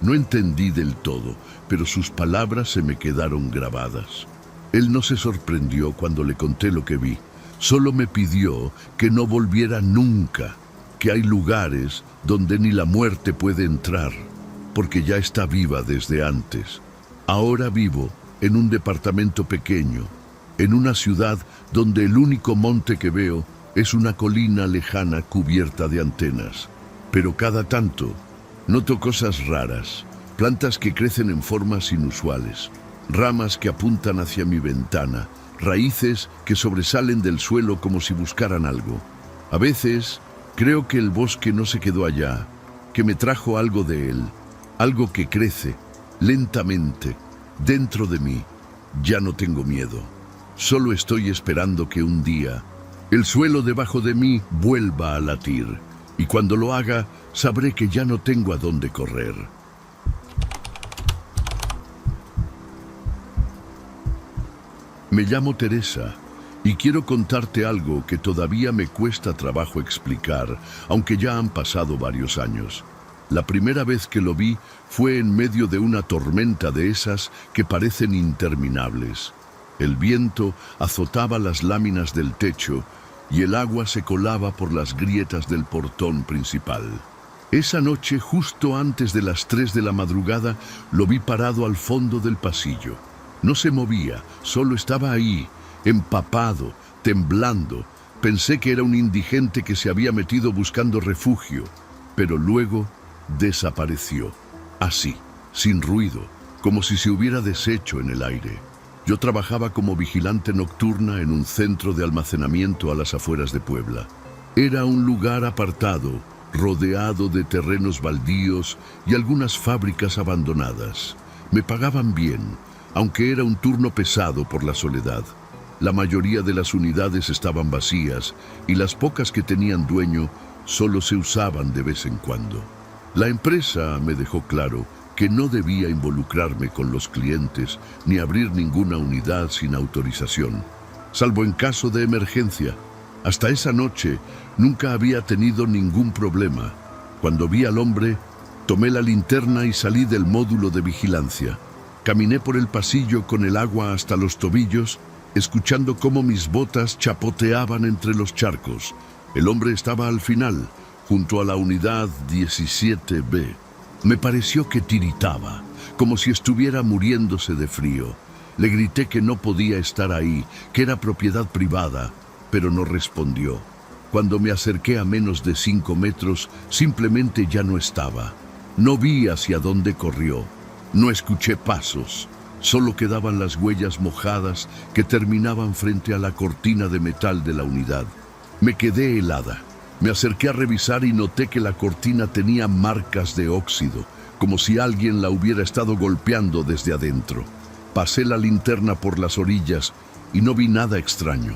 No entendí del todo, pero sus palabras se me quedaron grabadas. Él no se sorprendió cuando le conté lo que vi. Solo me pidió que no volviera nunca, que hay lugares donde ni la muerte puede entrar, porque ya está viva desde antes. Ahora vivo en un departamento pequeño, en una ciudad donde el único monte que veo es una colina lejana cubierta de antenas. Pero cada tanto noto cosas raras, plantas que crecen en formas inusuales, ramas que apuntan hacia mi ventana, raíces que sobresalen del suelo como si buscaran algo. A veces creo que el bosque no se quedó allá, que me trajo algo de él, algo que crece lentamente dentro de mí. Ya no tengo miedo, solo estoy esperando que un día el suelo debajo de mí vuelva a latir, y cuando lo haga sabré que ya no tengo a dónde correr. Me llamo Teresa y quiero contarte algo que todavía me cuesta trabajo explicar, aunque ya han pasado varios años. La primera vez que lo vi fue en medio de una tormenta de esas que parecen interminables. El viento azotaba las láminas del techo y el agua se colaba por las grietas del portón principal. Esa noche, justo antes de las 3 de la madrugada, lo vi parado al fondo del pasillo. No se movía, solo estaba ahí, empapado, temblando. Pensé que era un indigente que se había metido buscando refugio, pero luego desapareció, así, sin ruido, como si se hubiera deshecho en el aire. Yo trabajaba como vigilante nocturna en un centro de almacenamiento a las afueras de Puebla. Era un lugar apartado, rodeado de terrenos baldíos y algunas fábricas abandonadas. Me pagaban bien, aunque era un turno pesado por la soledad. La mayoría de las unidades estaban vacías y las pocas que tenían dueño solo se usaban de vez en cuando. La empresa me dejó claro que no debía involucrarme con los clientes ni abrir ninguna unidad sin autorización, salvo en caso de emergencia. Hasta esa noche nunca había tenido ningún problema. Cuando vi al hombre, tomé la linterna y salí del módulo de vigilancia. Caminé por el pasillo con el agua hasta los tobillos, escuchando cómo mis botas chapoteaban entre los charcos. El hombre estaba al final, junto a la unidad 17B. Me pareció que tiritaba, como si estuviera muriéndose de frío. Le grité que no podía estar ahí, que era propiedad privada, pero no respondió. Cuando me acerqué a menos de 5 metros, simplemente ya no estaba. No vi hacia dónde corrió. No escuché pasos, solo quedaban las huellas mojadas que terminaban frente a la cortina de metal de la unidad. Me quedé helada. Me acerqué a revisar y noté que la cortina tenía marcas de óxido, como si alguien la hubiera estado golpeando desde adentro. Pasé la linterna por las orillas y no vi nada extraño.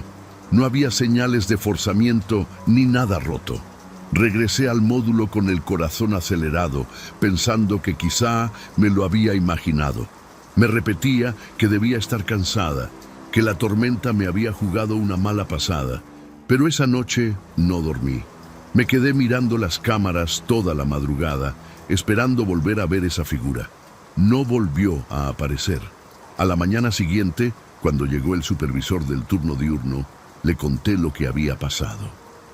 No había señales de forzamiento ni nada roto. Regresé al módulo con el corazón acelerado, pensando que quizá me lo había imaginado. Me repetía que debía estar cansada, que la tormenta me había jugado una mala pasada, pero esa noche no dormí. Me quedé mirando las cámaras toda la madrugada, esperando volver a ver esa figura. No volvió a aparecer. A la mañana siguiente, cuando llegó el supervisor del turno diurno, le conté lo que había pasado.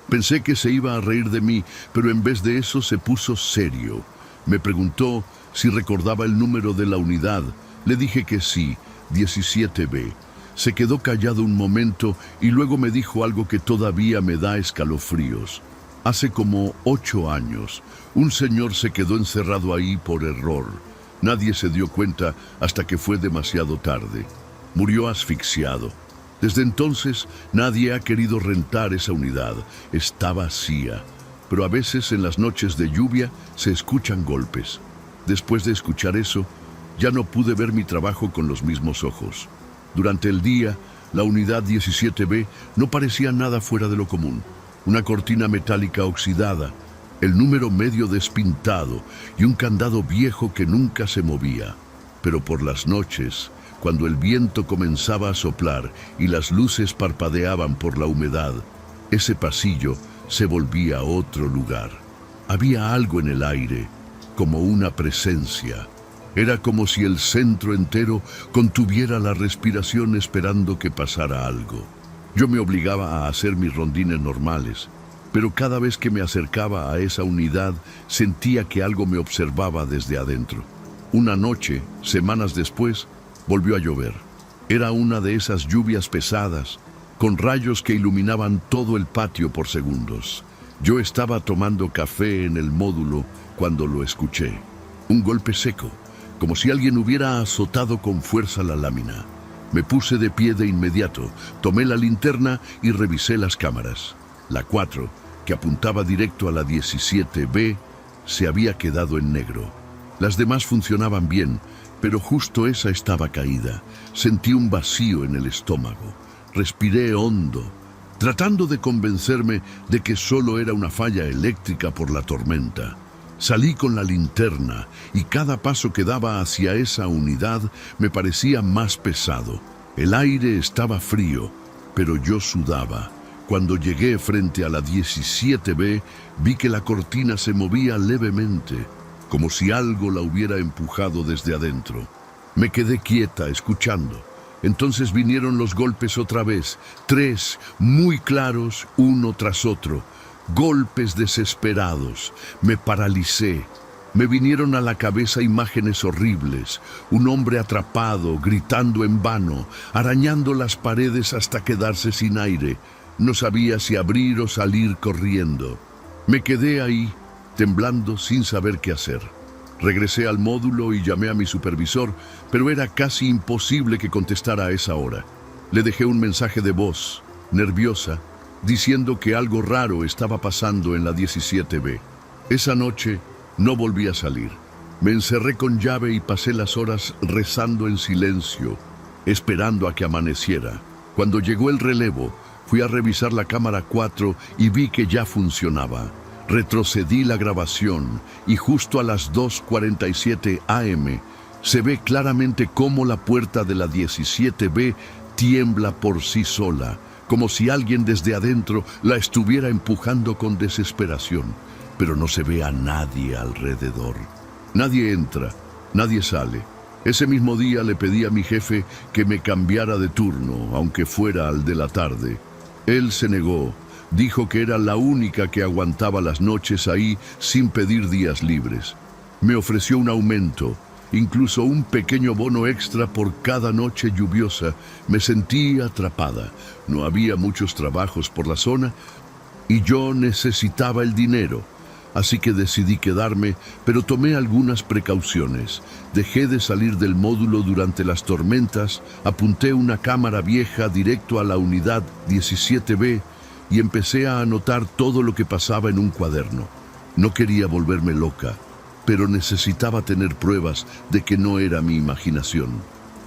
Pensé que se iba a reír de mí, pero en vez de eso se puso serio. Me preguntó si recordaba el número de la unidad. Le dije que sí, 17B. Se quedó callado un momento y luego me dijo algo que todavía me da escalofríos. Hace como 8 años, un señor se quedó encerrado ahí por error. Nadie se dio cuenta hasta que fue demasiado tarde. Murió asfixiado. Desde entonces, nadie ha querido rentar esa unidad. Está vacía. Pero a veces en las noches de lluvia se escuchan golpes. Después de escuchar eso, ya no pude ver mi trabajo con los mismos ojos. Durante el día, la unidad 17B no parecía nada fuera de lo común. Una cortina metálica oxidada, el número medio despintado y un candado viejo que nunca se movía. Pero por las noches, cuando el viento comenzaba a soplar y las luces parpadeaban por la humedad, ese pasillo se volvía otro lugar. Había algo en el aire, como una presencia. Era como si el centro entero contuviera la respiración esperando que pasara algo. Yo me obligaba a hacer mis rondines normales, pero cada vez que me acercaba a esa unidad sentía que algo me observaba desde adentro. Una noche, semanas después, volvió a llover. Era una de esas lluvias pesadas, con rayos que iluminaban todo el patio por segundos. Yo estaba tomando café en el módulo cuando lo escuché. Un golpe seco, como si alguien hubiera azotado con fuerza la lámina. Me puse de pie de inmediato, tomé la linterna y revisé las cámaras. La 4, que apuntaba directo a la 17B, se había quedado en negro. Las demás funcionaban bien, pero justo esa estaba caída. Sentí un vacío en el estómago. Respiré hondo, tratando de convencerme de que solo era una falla eléctrica por la tormenta. Salí con la linterna y cada paso que daba hacia esa unidad me parecía más pesado. El aire estaba frío, pero yo sudaba. Cuando llegué frente a la 17B, vi que la cortina se movía levemente, como si algo la hubiera empujado desde adentro. Me quedé quieta, escuchando. Entonces vinieron los golpes otra vez, 3, muy claros, uno tras otro. Golpes desesperados. Me paralicé. Me vinieron a la cabeza imágenes horribles. Un hombre atrapado, gritando en vano, arañando las paredes hasta quedarse sin aire. No sabía si abrir o salir corriendo. Me quedé ahí, temblando sin saber qué hacer. Regresé al módulo y llamé a mi supervisor, pero era casi imposible que contestara a esa hora. Le dejé un mensaje de voz, nerviosa, diciendo que algo raro estaba pasando en la 17B. Esa noche no volví a salir. Me encerré con llave y pasé las horas rezando en silencio, esperando a que amaneciera. Cuando llegó el relevo, fui a revisar la cámara 4 y vi que ya funcionaba. Retrocedí la grabación y justo a las 2:47 AM se ve claramente cómo la puerta de la 17B tiembla por sí sola, como si alguien desde adentro la estuviera empujando con desesperación, pero no se ve a nadie alrededor. Nadie entra, nadie sale. Ese mismo día le pedí a mi jefe que me cambiara de turno, aunque fuera al de la tarde. Él se negó, dijo que era la única que aguantaba las noches ahí sin pedir días libres. Me ofreció un aumento, incluso un pequeño bono extra por cada noche lluviosa. Me sentí atrapada. No había muchos trabajos por la zona y yo necesitaba el dinero. así que decidí quedarme, pero tomé algunas precauciones. Dejé de salir del módulo durante las tormentas, apunté una cámara vieja directo a la unidad 17B y empecé a anotar todo lo que pasaba en un cuaderno. No quería volverme loca, pero necesitaba tener pruebas de que no era mi imaginación.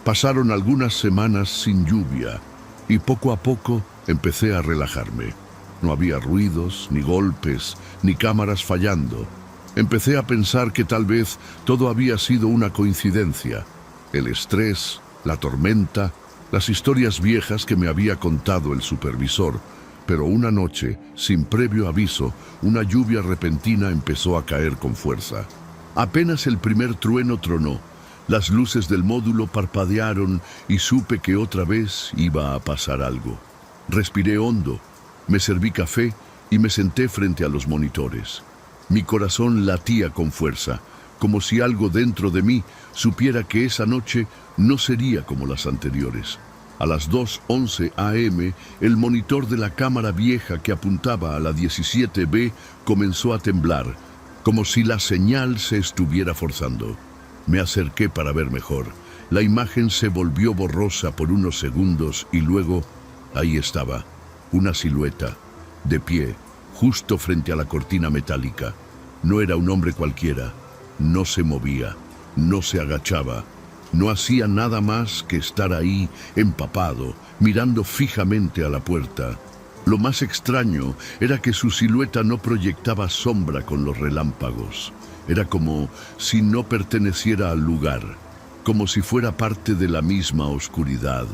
Pasaron algunas semanas sin lluvia y poco a poco empecé a relajarme. No había ruidos, ni golpes, ni cámaras fallando. Empecé a pensar que tal vez todo había sido una coincidencia. El estrés, la tormenta, las historias viejas que me había contado el supervisor. Pero una noche, sin previo aviso, una lluvia repentina empezó a caer con fuerza. Apenas el primer trueno tronó, las luces del módulo parpadearon y supe que otra vez iba a pasar algo. Respiré hondo, me serví café y me senté frente a los monitores. Mi corazón latía con fuerza, como si algo dentro de mí supiera que esa noche no sería como las anteriores. A las 2:11 a.m., el monitor de la cámara vieja que apuntaba a la 17B comenzó a temblar, como si la señal se estuviera forzando. Me acerqué para ver mejor. La imagen se volvió borrosa por unos segundos y luego, ahí estaba, una silueta, de pie, justo frente a la cortina metálica. No era un hombre cualquiera, no se movía, no se agachaba. No hacía nada más que estar ahí, empapado, mirando fijamente a la puerta. Lo más extraño era que su silueta no proyectaba sombra con los relámpagos. Era como si no perteneciera al lugar, como si fuera parte de la misma oscuridad.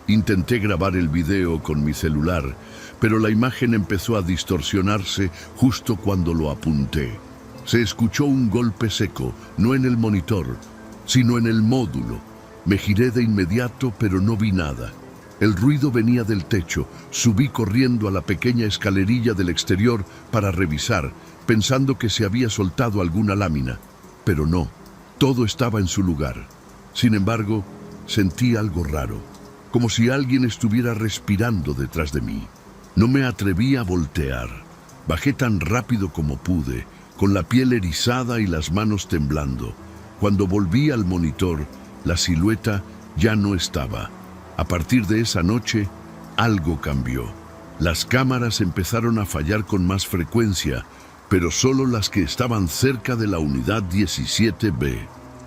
Intenté grabar el video con mi celular, pero la imagen empezó a distorsionarse justo cuando lo apunté. Se escuchó un golpe seco, no en el monitor, sino en el módulo. Me giré de inmediato, pero no vi nada. El ruido venía del techo. Subí corriendo a la pequeña escalerilla del exterior para revisar, pensando que se había soltado alguna lámina. Pero no, todo estaba en su lugar. Sin embargo, sentí algo raro, como si alguien estuviera respirando detrás de mí. No me atreví a voltear. Bajé tan rápido como pude, con la piel erizada y las manos temblando. Cuando volví al monitor, la silueta ya no estaba. A partir de esa noche, algo cambió. Las cámaras empezaron a fallar con más frecuencia, pero solo las que estaban cerca de la unidad 17B.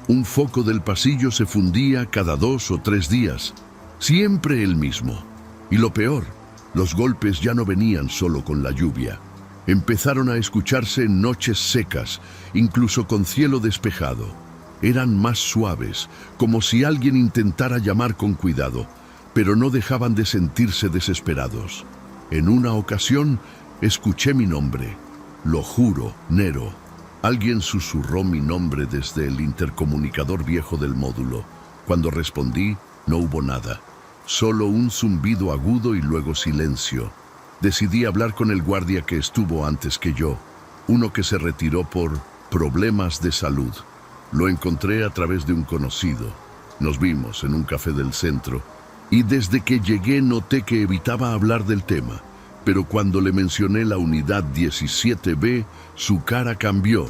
Un foco del pasillo se fundía cada 2 o 3 días, siempre el mismo. Y lo peor, los golpes ya no venían solo con la lluvia. Empezaron a escucharse en noches secas, incluso con cielo despejado. Eran más suaves, como si alguien intentara llamar con cuidado, pero no dejaban de sentirse desesperados. En una ocasión, escuché mi nombre. Lo juro, Nero. Alguien susurró mi nombre desde el intercomunicador viejo del módulo. Cuando respondí, no hubo nada. Solo un zumbido agudo y luego silencio. Decidí hablar con el guardia que estuvo antes que yo, uno que se retiró por problemas de salud. Lo encontré a través de un conocido. Nos vimos en un café del centro y desde que llegué noté que evitaba hablar del tema. Pero cuando le mencioné la unidad 17B, su cara cambió.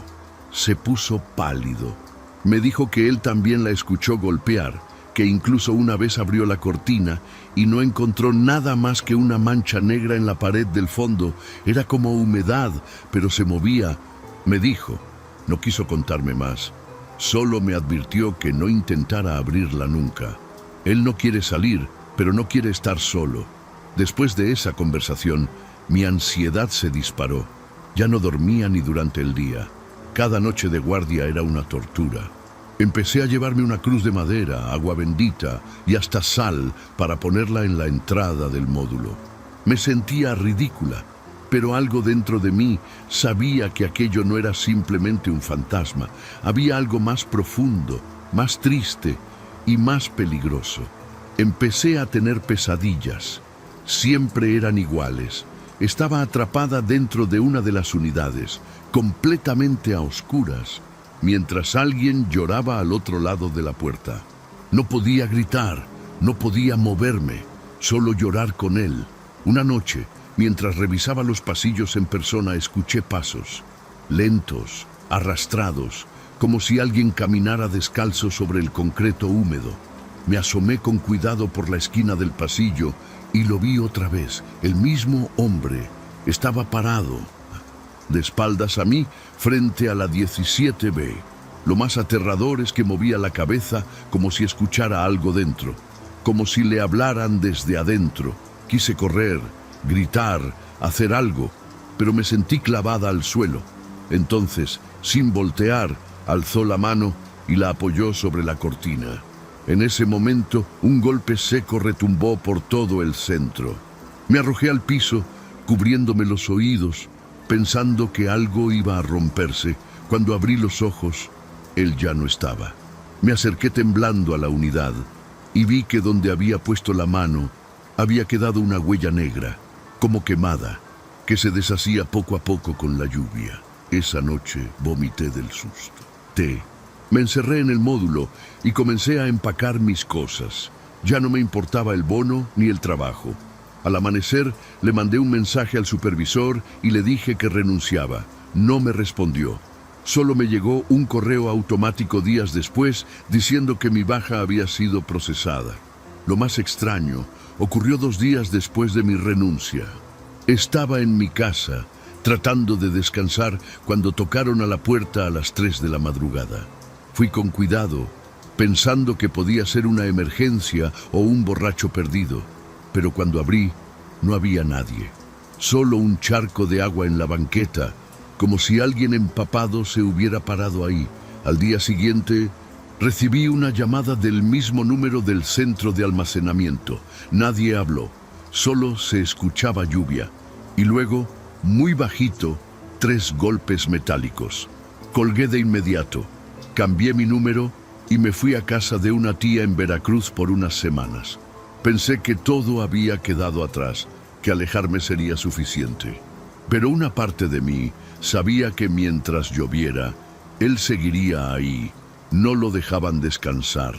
Se puso pálido. Me dijo que él también la escuchó golpear, que incluso una vez abrió la cortina y no encontró nada más que una mancha negra en la pared del fondo. Era como humedad, pero se movía. Me dijo, no quiso contarme más. Solo me advirtió que no intentara abrirla nunca. Él no quiere salir, pero no quiere estar solo. Después de esa conversación, mi ansiedad se disparó. Ya no dormía ni durante el día. Cada noche de guardia era una tortura. Empecé a llevarme una cruz de madera, agua bendita y hasta sal para ponerla en la entrada del módulo. Me sentía ridícula, pero algo dentro de mí sabía que aquello no era simplemente un fantasma. Había algo más profundo, más triste y más peligroso. Empecé a tener pesadillas. Siempre eran iguales. Estaba atrapada dentro de una de las unidades, completamente a oscuras, mientras alguien lloraba al otro lado de la puerta. No podía gritar, no podía moverme, solo llorar con él. Una noche, mientras revisaba los pasillos en persona, escuché pasos. lentos, arrastrados, como si alguien caminara descalzo sobre el concreto húmedo. Me asomé con cuidado por la esquina del pasillo y lo vi otra vez. El mismo hombre estaba parado, de espaldas a mí, frente a la 17B. Lo más aterrador es que movía la cabeza como si escuchara algo dentro, como si le hablaran desde adentro. Quise correr, gritar, hacer algo, pero me sentí clavada al suelo. Entonces, sin voltear, alzó la mano y la apoyó sobre la cortina. En ese momento, un golpe seco retumbó por todo el centro. Me arrojé al piso, cubriéndome los oídos, pensando que algo iba a romperse. Cuando abrí los ojos, él ya no estaba. Me acerqué temblando a la unidad y vi que donde había puesto la mano había quedado una huella negra, como quemada, que se deshacía poco a poco con la lluvia. Esa noche vomité del susto. Me encerré en el módulo y comencé a empacar mis cosas. Ya no me importaba el bono ni el trabajo. Al amanecer le mandé un mensaje al supervisor y le dije que renunciaba. No me respondió. Solo me llegó un correo automático días después diciendo que mi baja había sido procesada. Lo más extraño ocurrió 2 días después de mi renuncia. Estaba en mi casa, tratando de descansar, cuando tocaron a la puerta a las 3 de la madrugada. Fui con cuidado, pensando que podía ser una emergencia o un borracho perdido, pero cuando abrí, no había nadie. Solo un charco de agua en la banqueta, como si alguien empapado se hubiera parado ahí. Al día siguiente, recibí una llamada del mismo número del centro de almacenamiento. Nadie habló, solo se escuchaba lluvia. Y luego, muy bajito, 3 golpes metálicos. Colgué de inmediato. Cambié mi número y me fui a casa de una tía en Veracruz por unas semanas. Pensé que todo había quedado atrás, que alejarme sería suficiente. Pero una parte de mí sabía que mientras lloviera, él seguiría ahí. No lo dejaban descansar.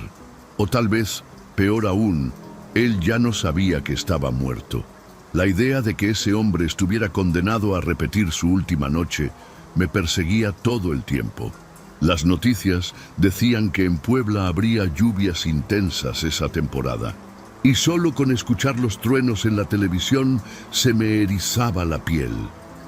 O tal vez, peor aún, él ya no sabía que estaba muerto. La idea de que ese hombre estuviera condenado a repetir su última noche me perseguía todo el tiempo. Las noticias decían que en Puebla habría lluvias intensas esa temporada, y solo con escuchar los truenos en la televisión se me erizaba la piel.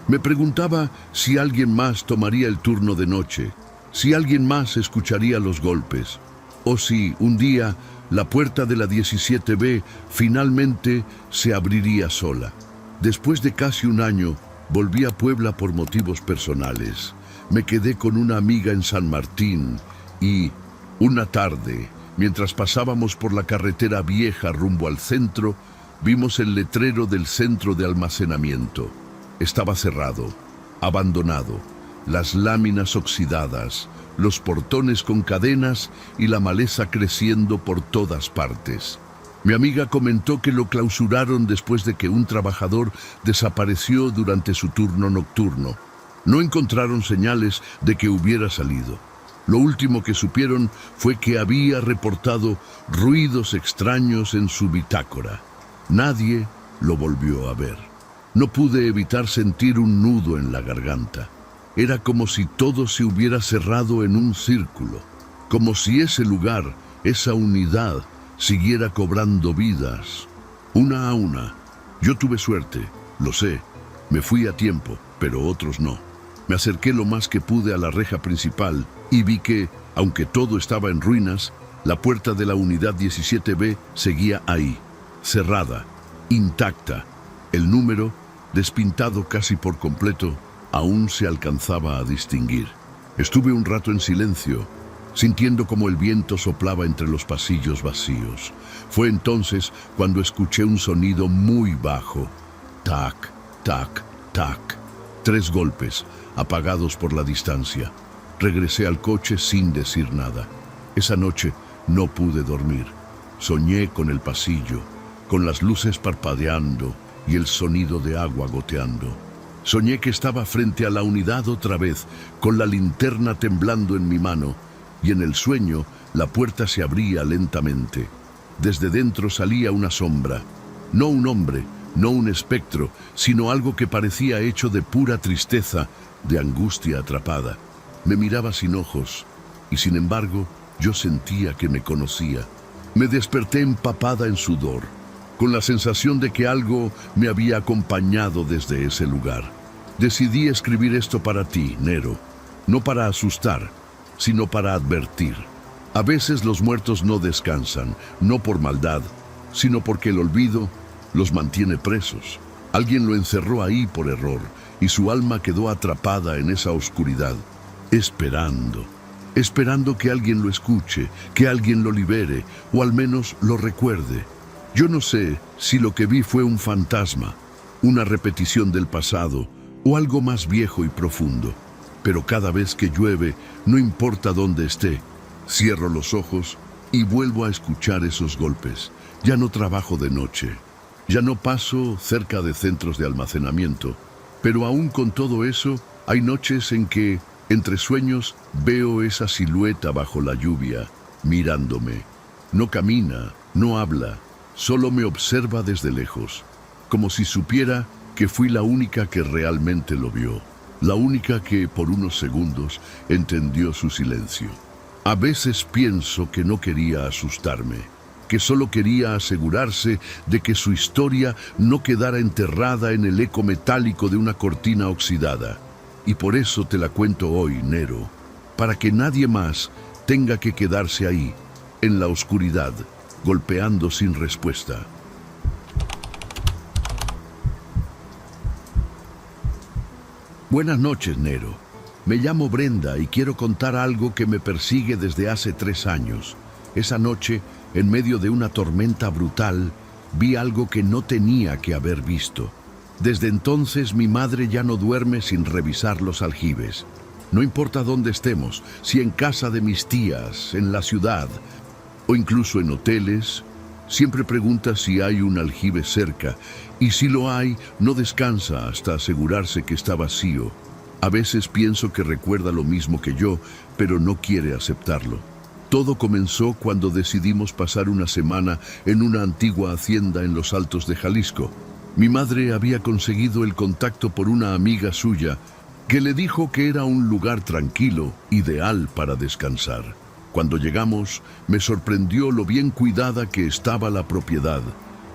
Me preguntaba si alguien más tomaría el turno de noche, si alguien más escucharía los golpes, o si un día la puerta de la 17B finalmente se abriría sola. Después de casi un año, volví a Puebla por motivos personales. Me quedé con una amiga en San Martín y, una tarde, mientras pasábamos por la carretera vieja rumbo al centro, vimos el letrero del centro de almacenamiento. Estaba cerrado, abandonado, las láminas oxidadas, los portones con cadenas y la maleza creciendo por todas partes. Mi amiga comentó que lo clausuraron después de que un trabajador desapareció durante su turno nocturno. No encontraron señales de que hubiera salido. Lo último que supieron fue que había reportado ruidos extraños en su bitácora. Nadie lo volvió a ver. No pude evitar sentir un nudo en la garganta. Era como si todo se hubiera cerrado en un círculo, como si ese lugar, esa unidad, siguiera cobrando vidas, una a una. Yo tuve suerte, lo sé. Me fui a tiempo, pero otros no. Me acerqué lo más que pude a la reja principal y vi que, aunque todo estaba en ruinas, la puerta de la unidad 17B seguía ahí, cerrada, intacta. El número, despintado casi por completo, aún se alcanzaba a distinguir. Estuve un rato en silencio, sintiendo como el viento soplaba entre los pasillos vacíos. Fue entonces cuando escuché un sonido muy bajo. Tac, tac, tac. 3 golpes, apagados por la distancia. Regresé al coche sin decir nada. Esa noche no pude dormir. Soñé con el pasillo, con las luces parpadeando y el sonido de agua goteando. Soñé que estaba frente a la unidad otra vez, con la linterna temblando en mi mano, y en el sueño la puerta se abría lentamente. Desde dentro salía una sombra, no un hombre, no un espectro, sino algo que parecía hecho de pura tristeza, de angustia atrapada. Me miraba sin ojos, y sin embargo, yo sentía que me conocía. Me desperté empapada en sudor, con la sensación de que algo me había acompañado desde ese lugar. Decidí escribir esto para ti, Nero, no para asustar, sino para advertir. A veces los muertos no descansan, no por maldad, sino porque el olvido los mantiene presos. Alguien lo encerró ahí por error, y su alma quedó atrapada en esa oscuridad, esperando que alguien lo escuche, que alguien lo libere, o al menos lo recuerde. Yo no sé si lo que vi fue un fantasma, una repetición del pasado, o algo más viejo y profundo. Pero cada vez que llueve, no importa dónde esté, cierro los ojos y vuelvo a escuchar esos golpes. Ya no trabajo de noche, ya no paso cerca de centros de almacenamiento, pero aún con todo eso, hay noches en que, entre sueños, veo esa silueta bajo la lluvia, mirándome. No camina, no habla, solo me observa desde lejos, como si supiera que fui la única que realmente lo vio, la única que por unos segundos entendió su silencio. A veces pienso que no quería asustarme, que solo quería asegurarse de que su historia no quedara enterrada en el eco metálico de una cortina oxidada. Y por eso te la cuento hoy, Nero, para que nadie más tenga que quedarse ahí, en la oscuridad, golpeando sin respuesta. Buenas noches, Nero. Me llamo Brenda y quiero contar algo que me persigue desde hace 3 años. Esa noche, en medio de una tormenta brutal, vi algo que no tenía que haber visto. Desde entonces mi madre ya no duerme sin revisar los aljibes. No importa dónde estemos, si en casa de mis tías, en la ciudad, o incluso en hoteles, siempre pregunta si hay un aljibe cerca, y si lo hay, no descansa hasta asegurarse que está vacío. A veces pienso que recuerda lo mismo que yo, pero no quiere aceptarlo. Todo comenzó cuando decidimos pasar una semana en una antigua hacienda en los Altos de Jalisco. Mi madre había conseguido el contacto por una amiga suya, que le dijo que era un lugar tranquilo, ideal para descansar. Cuando llegamos, me sorprendió lo bien cuidada que estaba la propiedad,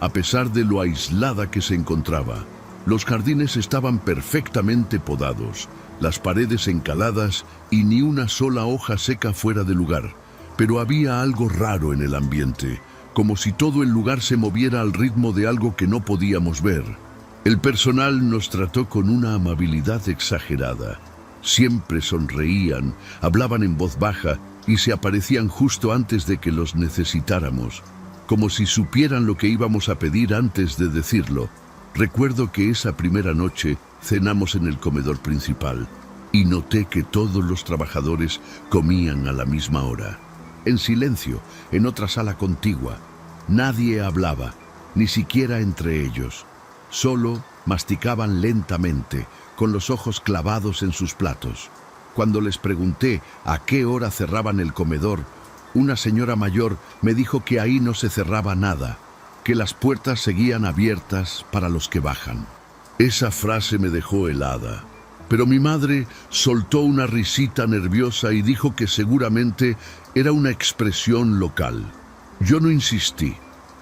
a pesar de lo aislada que se encontraba. Los jardines estaban perfectamente podados, las paredes encaladas y ni una sola hoja seca fuera de lugar. Pero había algo raro en el ambiente, como si todo el lugar se moviera al ritmo de algo que no podíamos ver. El personal nos trató con una amabilidad exagerada. Siempre sonreían, hablaban en voz baja y se aparecían justo antes de que los necesitáramos, como si supieran lo que íbamos a pedir antes de decirlo. Recuerdo que esa primera noche cenamos en el comedor principal y noté que todos los trabajadores comían a la misma hora. En silencio, en otra sala contigua. Nadie hablaba, ni siquiera entre ellos. Solo masticaban lentamente, con los ojos clavados en sus platos. Cuando les pregunté a qué hora cerraban el comedor, una señora mayor me dijo que ahí no se cerraba nada, que las puertas seguían abiertas para los que bajan. Esa frase me dejó helada. Pero mi madre soltó una risita nerviosa y dijo que seguramente era una expresión local. Yo no insistí,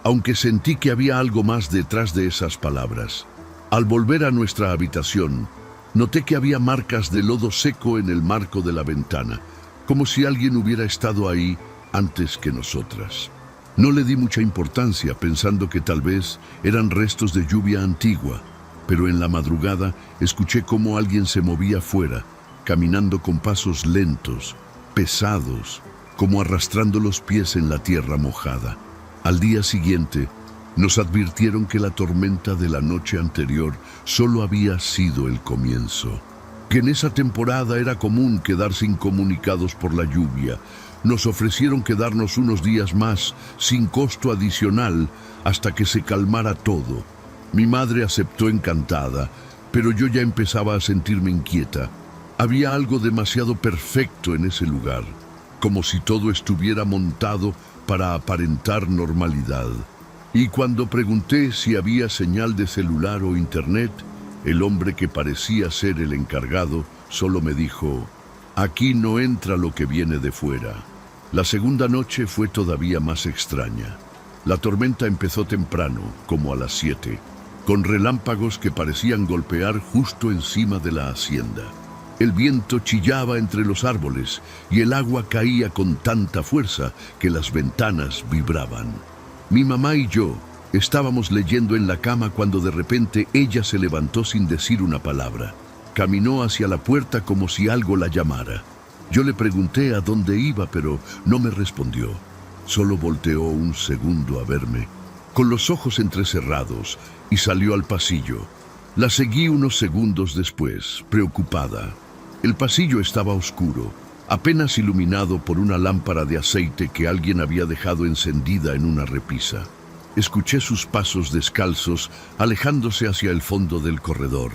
aunque sentí que había algo más detrás de esas palabras. Al volver a nuestra habitación, noté que había marcas de lodo seco en el marco de la ventana, como si alguien hubiera estado ahí antes que nosotras. No le di mucha importancia, pensando que tal vez eran restos de lluvia antigua, pero en la madrugada escuché cómo alguien se movía fuera, caminando con pasos lentos, pesados, como arrastrando los pies en la tierra mojada. Al día siguiente, nos advirtieron que la tormenta de la noche anterior solo había sido el comienzo, que en esa temporada era común quedarse incomunicados por la lluvia. Nos ofrecieron quedarnos unos días más, sin costo adicional, hasta que se calmara todo. Mi madre aceptó encantada, pero yo ya empezaba a sentirme inquieta. Había algo demasiado perfecto en ese lugar, como si todo estuviera montado para aparentar normalidad. Y cuando pregunté si había señal de celular o internet, el hombre que parecía ser el encargado solo me dijo: aquí no entra lo que viene de fuera. La segunda noche fue todavía más extraña. La tormenta empezó temprano, como a las 7, con relámpagos que parecían golpear justo encima de la hacienda. El viento chillaba entre los árboles y el agua caía con tanta fuerza que las ventanas vibraban. Mi mamá y yo estábamos leyendo en la cama cuando de repente ella se levantó sin decir una palabra. Caminó hacia la puerta como si algo la llamara. Yo le pregunté a dónde iba, pero no me respondió. Solo volteó un segundo a verme, con los ojos entrecerrados, y salió al pasillo. La seguí unos segundos después, preocupada. El pasillo estaba oscuro, apenas iluminado por una lámpara de aceite que alguien había dejado encendida en una repisa. Escuché sus pasos descalzos alejándose hacia el fondo del corredor.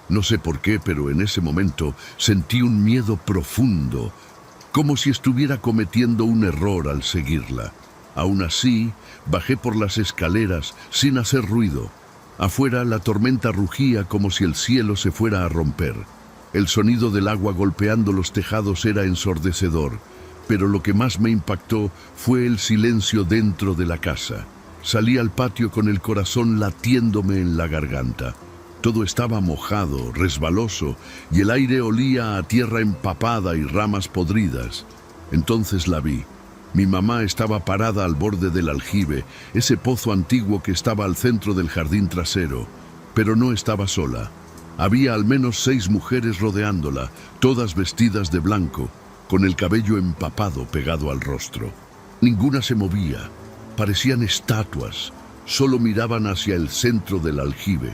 No sé por qué, pero en ese momento sentí un miedo profundo, como si estuviera cometiendo un error al seguirla. Aún así, bajé por las escaleras sin hacer ruido. Afuera la tormenta rugía como si el cielo se fuera a romper. El sonido del agua golpeando los tejados era ensordecedor, pero lo que más me impactó fue el silencio dentro de la casa. Salí al patio con el corazón latiéndome en la garganta. Todo estaba mojado, resbaloso, y el aire olía a tierra empapada y ramas podridas. Entonces la vi. Mi mamá estaba parada al borde del aljibe, ese pozo antiguo que estaba al centro del jardín trasero, pero no estaba sola. Había al menos 6 mujeres rodeándola, todas vestidas de blanco, con el cabello empapado pegado al rostro. Ninguna se movía, parecían estatuas, solo miraban hacia el centro del aljibe.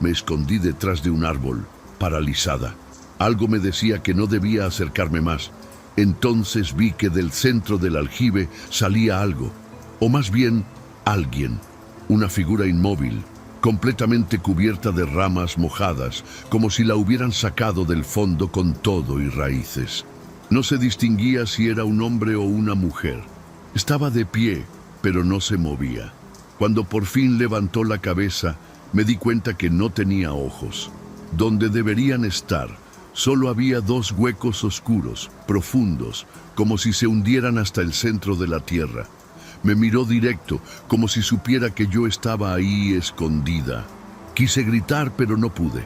Me escondí detrás de un árbol, paralizada. Algo me decía que no debía acercarme más. Entonces vi que del centro del aljibe salía algo, o más bien, alguien, una figura inmóvil, completamente cubierta de ramas mojadas, como si la hubieran sacado del fondo con todo y raíces. No se distinguía si era un hombre o una mujer. Estaba de pie, pero no se movía. Cuando por fin levantó la cabeza, me di cuenta que no tenía ojos. Donde deberían estar, solo había 2 huecos oscuros, profundos, como si se hundieran hasta el centro de la tierra. Me miró directo, como si supiera que yo estaba ahí escondida. Quise gritar, pero no pude.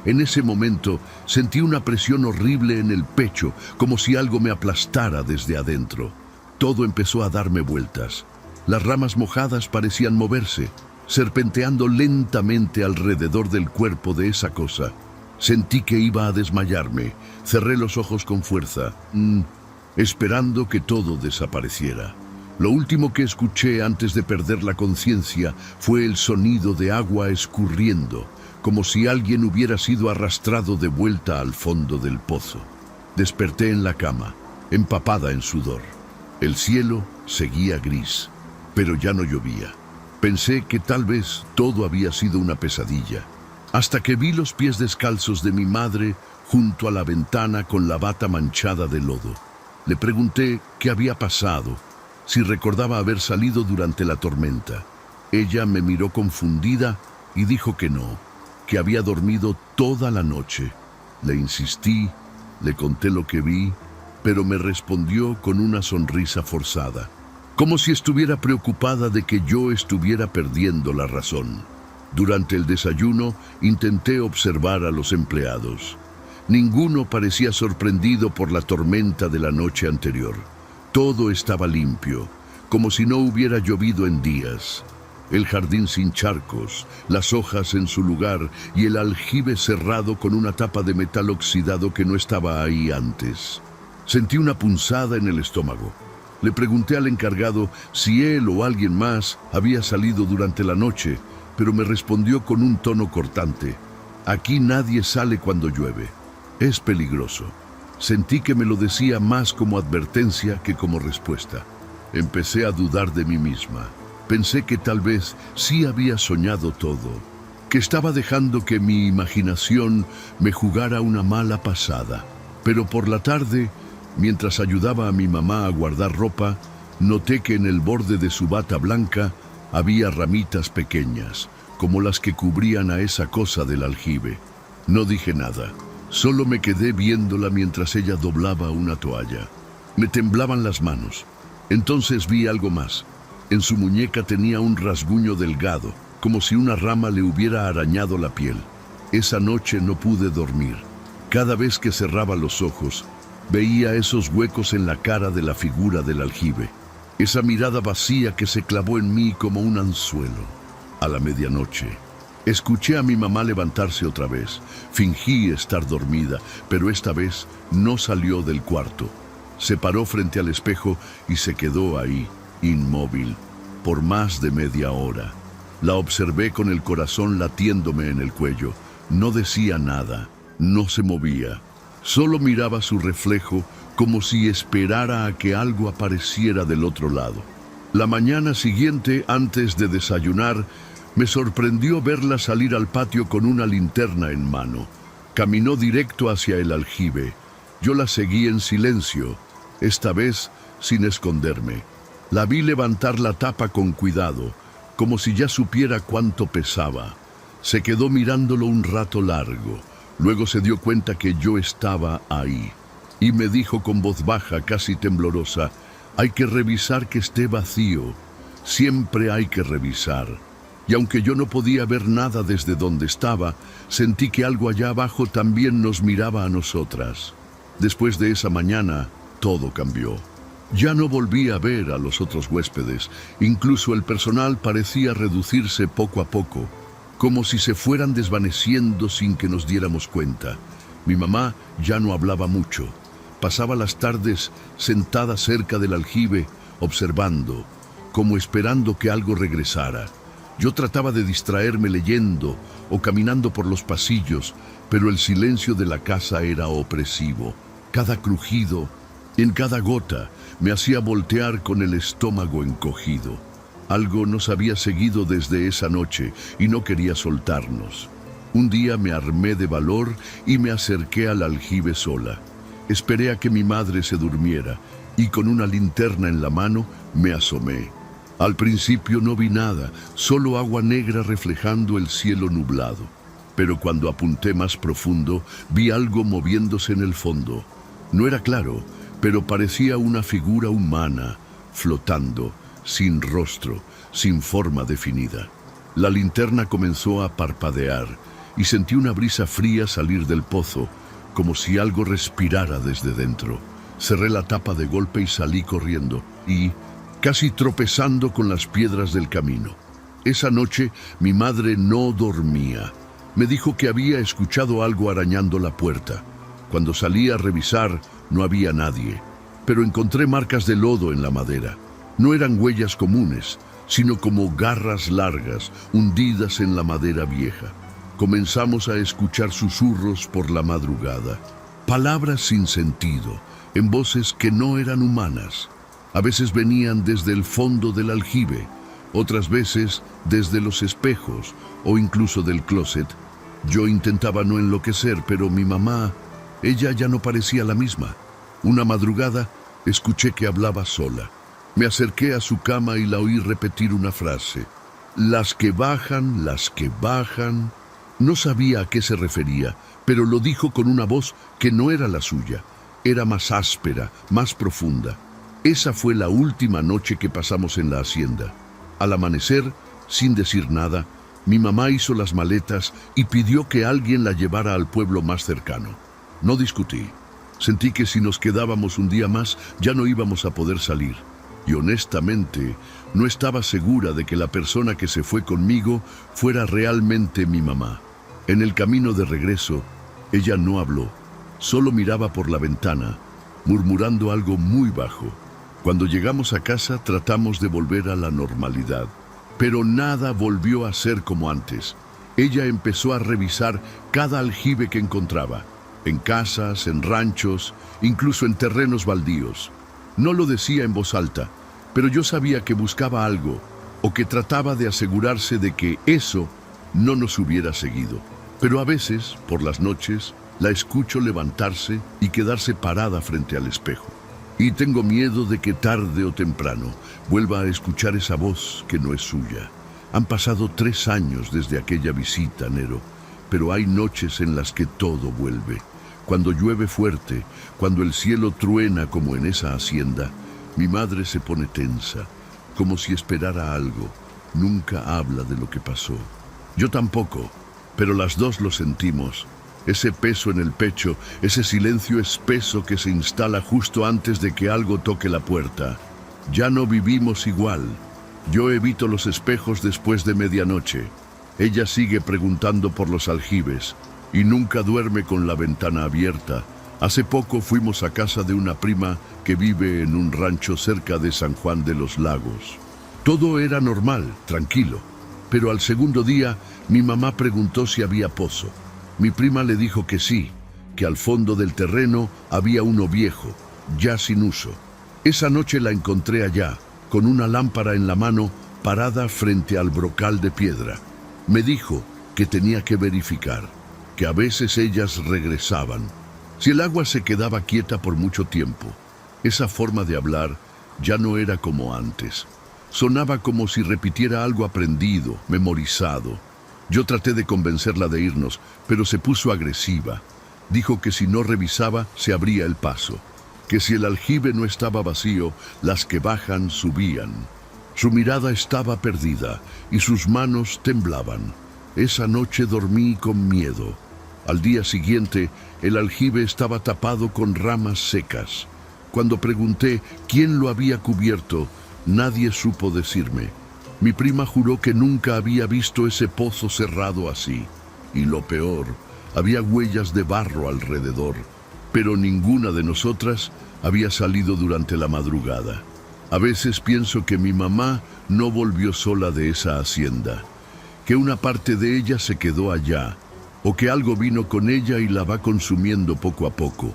En ese momento sentí una presión horrible en el pecho, como si algo me aplastara desde adentro. Todo empezó a darme vueltas. Las ramas mojadas parecían moverse, serpenteando lentamente alrededor del cuerpo de esa cosa. Sentí que iba a desmayarme. Cerré los ojos con fuerza, esperando que todo desapareciera. Lo último que escuché antes de perder la conciencia fue el sonido de agua escurriendo, como si alguien hubiera sido arrastrado de vuelta al fondo del pozo. Desperté en la cama, empapada en sudor. El cielo seguía gris, pero ya no llovía. Pensé que tal vez todo había sido una pesadilla, hasta que vi los pies descalzos de mi madre junto a la ventana con la bata manchada de lodo. Le pregunté qué había pasado, si recordaba haber salido durante la tormenta. Ella me miró confundida y dijo que no, que había dormido toda la noche. Le insistí, le conté lo que vi, pero me respondió con una sonrisa forzada, como si estuviera preocupada de que yo estuviera perdiendo la razón. Durante el desayuno intenté observar a los empleados. Ninguno parecía sorprendido por la tormenta de la noche anterior. Todo estaba limpio, como si no hubiera llovido en días. El jardín sin charcos, las hojas en su lugar y el aljibe cerrado con una tapa de metal oxidado que no estaba ahí antes. Sentí una punzada en el estómago. Le pregunté al encargado si él o alguien más había salido durante la noche, pero me respondió con un tono cortante: aquí nadie sale cuando llueve. Es peligroso. Sentí que me lo decía más como advertencia que como respuesta. Empecé a dudar de mí misma. Pensé que tal vez sí había soñado todo, que estaba dejando que mi imaginación me jugara una mala pasada. Pero por la tarde, mientras ayudaba a mi mamá a guardar ropa, noté que en el borde de su bata blanca Había ramitas pequeñas, como las que cubrían a esa cosa del aljibe. No dije nada, solo me quedé viéndola mientras ella doblaba una toalla. Me temblaban las manos. Entonces vi algo más. En su muñeca tenía un rasguño delgado, como si una rama le hubiera arañado la piel. Esa noche no pude dormir. Cada vez que cerraba los ojos, veía esos huecos en la cara de la figura del aljibe. Esa mirada vacía que se clavó en mí como un anzuelo. A la medianoche, escuché a mi mamá levantarse otra vez. Fingí estar dormida, pero esta vez no salió del cuarto. Se paró frente al espejo y se quedó ahí, inmóvil, por más de media hora. La observé con el corazón latiéndome en el cuello. No decía nada, no se movía. Solo miraba su reflejo como si esperara a que algo apareciera del otro lado. La mañana siguiente, antes de desayunar, me sorprendió verla salir al patio con una linterna en mano. Caminó directo hacia el aljibe. Yo la seguí en silencio, esta vez sin esconderme. La vi levantar la tapa con cuidado, como si ya supiera cuánto pesaba. Se quedó mirándolo un rato largo. Luego se dio cuenta que yo estaba ahí. Y me dijo con voz baja, casi temblorosa: «Hay que revisar que esté vacío. Siempre hay que revisar». Y aunque yo no podía ver nada desde donde estaba, sentí que algo allá abajo también nos miraba a nosotras. Después de esa mañana, todo cambió. Ya no volví a ver a los otros huéspedes. Incluso el personal parecía reducirse poco a poco, como si se fueran desvaneciendo sin que nos diéramos cuenta. Mi mamá ya no hablaba mucho. Pasaba las tardes sentada cerca del aljibe, observando, como esperando que algo regresara. Yo trataba de distraerme leyendo o caminando por los pasillos, pero el silencio de la casa era opresivo. Cada crujido, en cada gota, me hacía voltear con el estómago encogido. Algo nos había seguido desde esa noche y no quería soltarnos. Un día me armé de valor y me acerqué al aljibe sola. Esperé a que mi madre se durmiera y con una linterna en la mano me asomé. Al principio no vi nada, solo agua negra reflejando el cielo nublado. Pero cuando apunté más profundo, vi algo moviéndose en el fondo. No era claro, pero parecía una figura humana, flotando, sin rostro, sin forma definida. La linterna comenzó a parpadear y sentí una brisa fría salir del pozo, como si algo respirara desde dentro. Cerré la tapa de golpe y salí corriendo, y casi tropezando con las piedras del camino. Esa noche mi madre no dormía. Me dijo que había escuchado algo arañando la puerta. Cuando salí a revisar, no había nadie, pero encontré marcas de lodo en la madera. No eran huellas comunes, sino como garras largas hundidas en la madera vieja. Comenzamos a escuchar susurros por la madrugada, palabras sin sentido, en voces que no eran humanas. A veces venían desde el fondo del aljibe, otras veces desde los espejos o incluso del closet. Yo intentaba no enloquecer, pero mi mamá, ella ya no parecía la misma. Una madrugada escuché que hablaba sola. Me acerqué a su cama y la oí repetir una frase: «Las que bajan, las que bajan». No sabía a qué se refería, pero lo dijo con una voz que no era la suya. Era más áspera, más profunda. Esa fue la última noche que pasamos en la hacienda. Al amanecer, sin decir nada, mi mamá hizo las maletas y pidió que alguien la llevara al pueblo más cercano. No discutí. Sentí que si nos quedábamos un día más, ya no íbamos a poder salir. Y honestamente, no estaba segura de que la persona que se fue conmigo fuera realmente mi mamá. En el camino de regreso, ella no habló, solo miraba por la ventana, murmurando algo muy bajo. Cuando llegamos a casa, tratamos de volver a la normalidad, pero nada volvió a ser como antes. Ella empezó a revisar cada aljibe que encontraba, en casas, en ranchos, incluso en terrenos baldíos. No lo decía en voz alta, pero yo sabía que buscaba algo, o que trataba de asegurarse de que eso no nos hubiera seguido. Pero a veces, por las noches, la escucho levantarse y quedarse parada frente al espejo. Y tengo miedo de que tarde o temprano vuelva a escuchar esa voz que no es suya. Han pasado 3 años desde aquella visita, Nero, pero hay noches en las que todo vuelve. Cuando llueve fuerte, cuando el cielo truena como en esa hacienda, mi madre se pone tensa, como si esperara algo. Nunca habla de lo que pasó. Yo tampoco, pero las dos lo sentimos. Ese peso en el pecho, ese silencio espeso que se instala justo antes de que algo toque la puerta. Ya no vivimos igual. Yo evito los espejos después de medianoche. Ella sigue preguntando por los aljibes y nunca duerme con la ventana abierta. Hace poco fuimos a casa de una prima que vive en un rancho cerca de San Juan de los Lagos. Todo era normal, tranquilo, pero al segundo día mi mamá preguntó si había pozo. Mi prima le dijo que sí, que al fondo del terreno había uno viejo, ya sin uso. Esa noche la encontré allá, con una lámpara en la mano, parada frente al brocal de piedra. Me dijo que tenía que verificar, que a veces ellas regresaban. Si el agua se quedaba quieta por mucho tiempo, esa forma de hablar ya no era como antes. Sonaba como si repitiera algo aprendido, memorizado. Yo traté de convencerla de irnos, pero se puso agresiva. Dijo que si no revisaba, se abría el paso. Que si el aljibe no estaba vacío, las que bajan subían. Su mirada estaba perdida y sus manos temblaban. Esa noche dormí con miedo. Al día siguiente, el aljibe estaba tapado con ramas secas. Cuando pregunté quién lo había cubierto, nadie supo decirme. Mi prima juró que nunca había visto ese pozo cerrado así. Y lo peor, había huellas de barro alrededor, pero ninguna de nosotras había salido durante la madrugada. A veces pienso que mi mamá no volvió sola de esa hacienda, que una parte de ella se quedó allá, o que algo vino con ella y la va consumiendo poco a poco.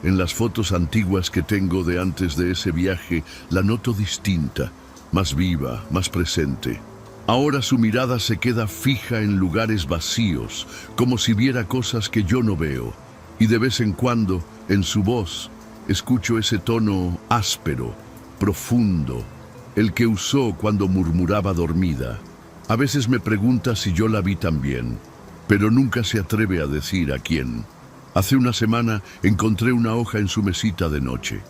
En las fotos antiguas que tengo de antes de ese viaje, la noto distinta, más viva, más presente. Ahora su mirada se queda fija en lugares vacíos, como si viera cosas que yo no veo. Y de vez en cuando, en su voz, escucho ese tono áspero, profundo, el que usó cuando murmuraba dormida. A veces me pregunta si yo la vi también, pero nunca se atreve a decir a quién. Hace una semana encontré una hoja en su mesita de noche.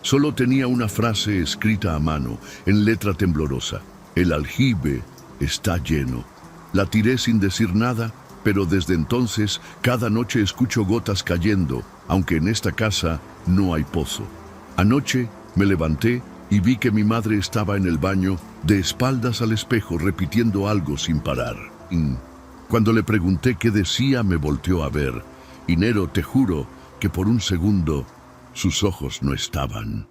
Solo tenía una frase escrita a mano, en letra temblorosa. El aljibe está lleno. La tiré sin decir nada, pero desde entonces cada noche escucho gotas cayendo, aunque en esta casa no hay pozo. Anoche me levanté y vi que mi madre estaba en el baño, de espaldas al espejo, repitiendo algo sin parar. Cuando le pregunté qué decía, me volteó a ver. Y Nero, te juro que por un segundo sus ojos no estaban.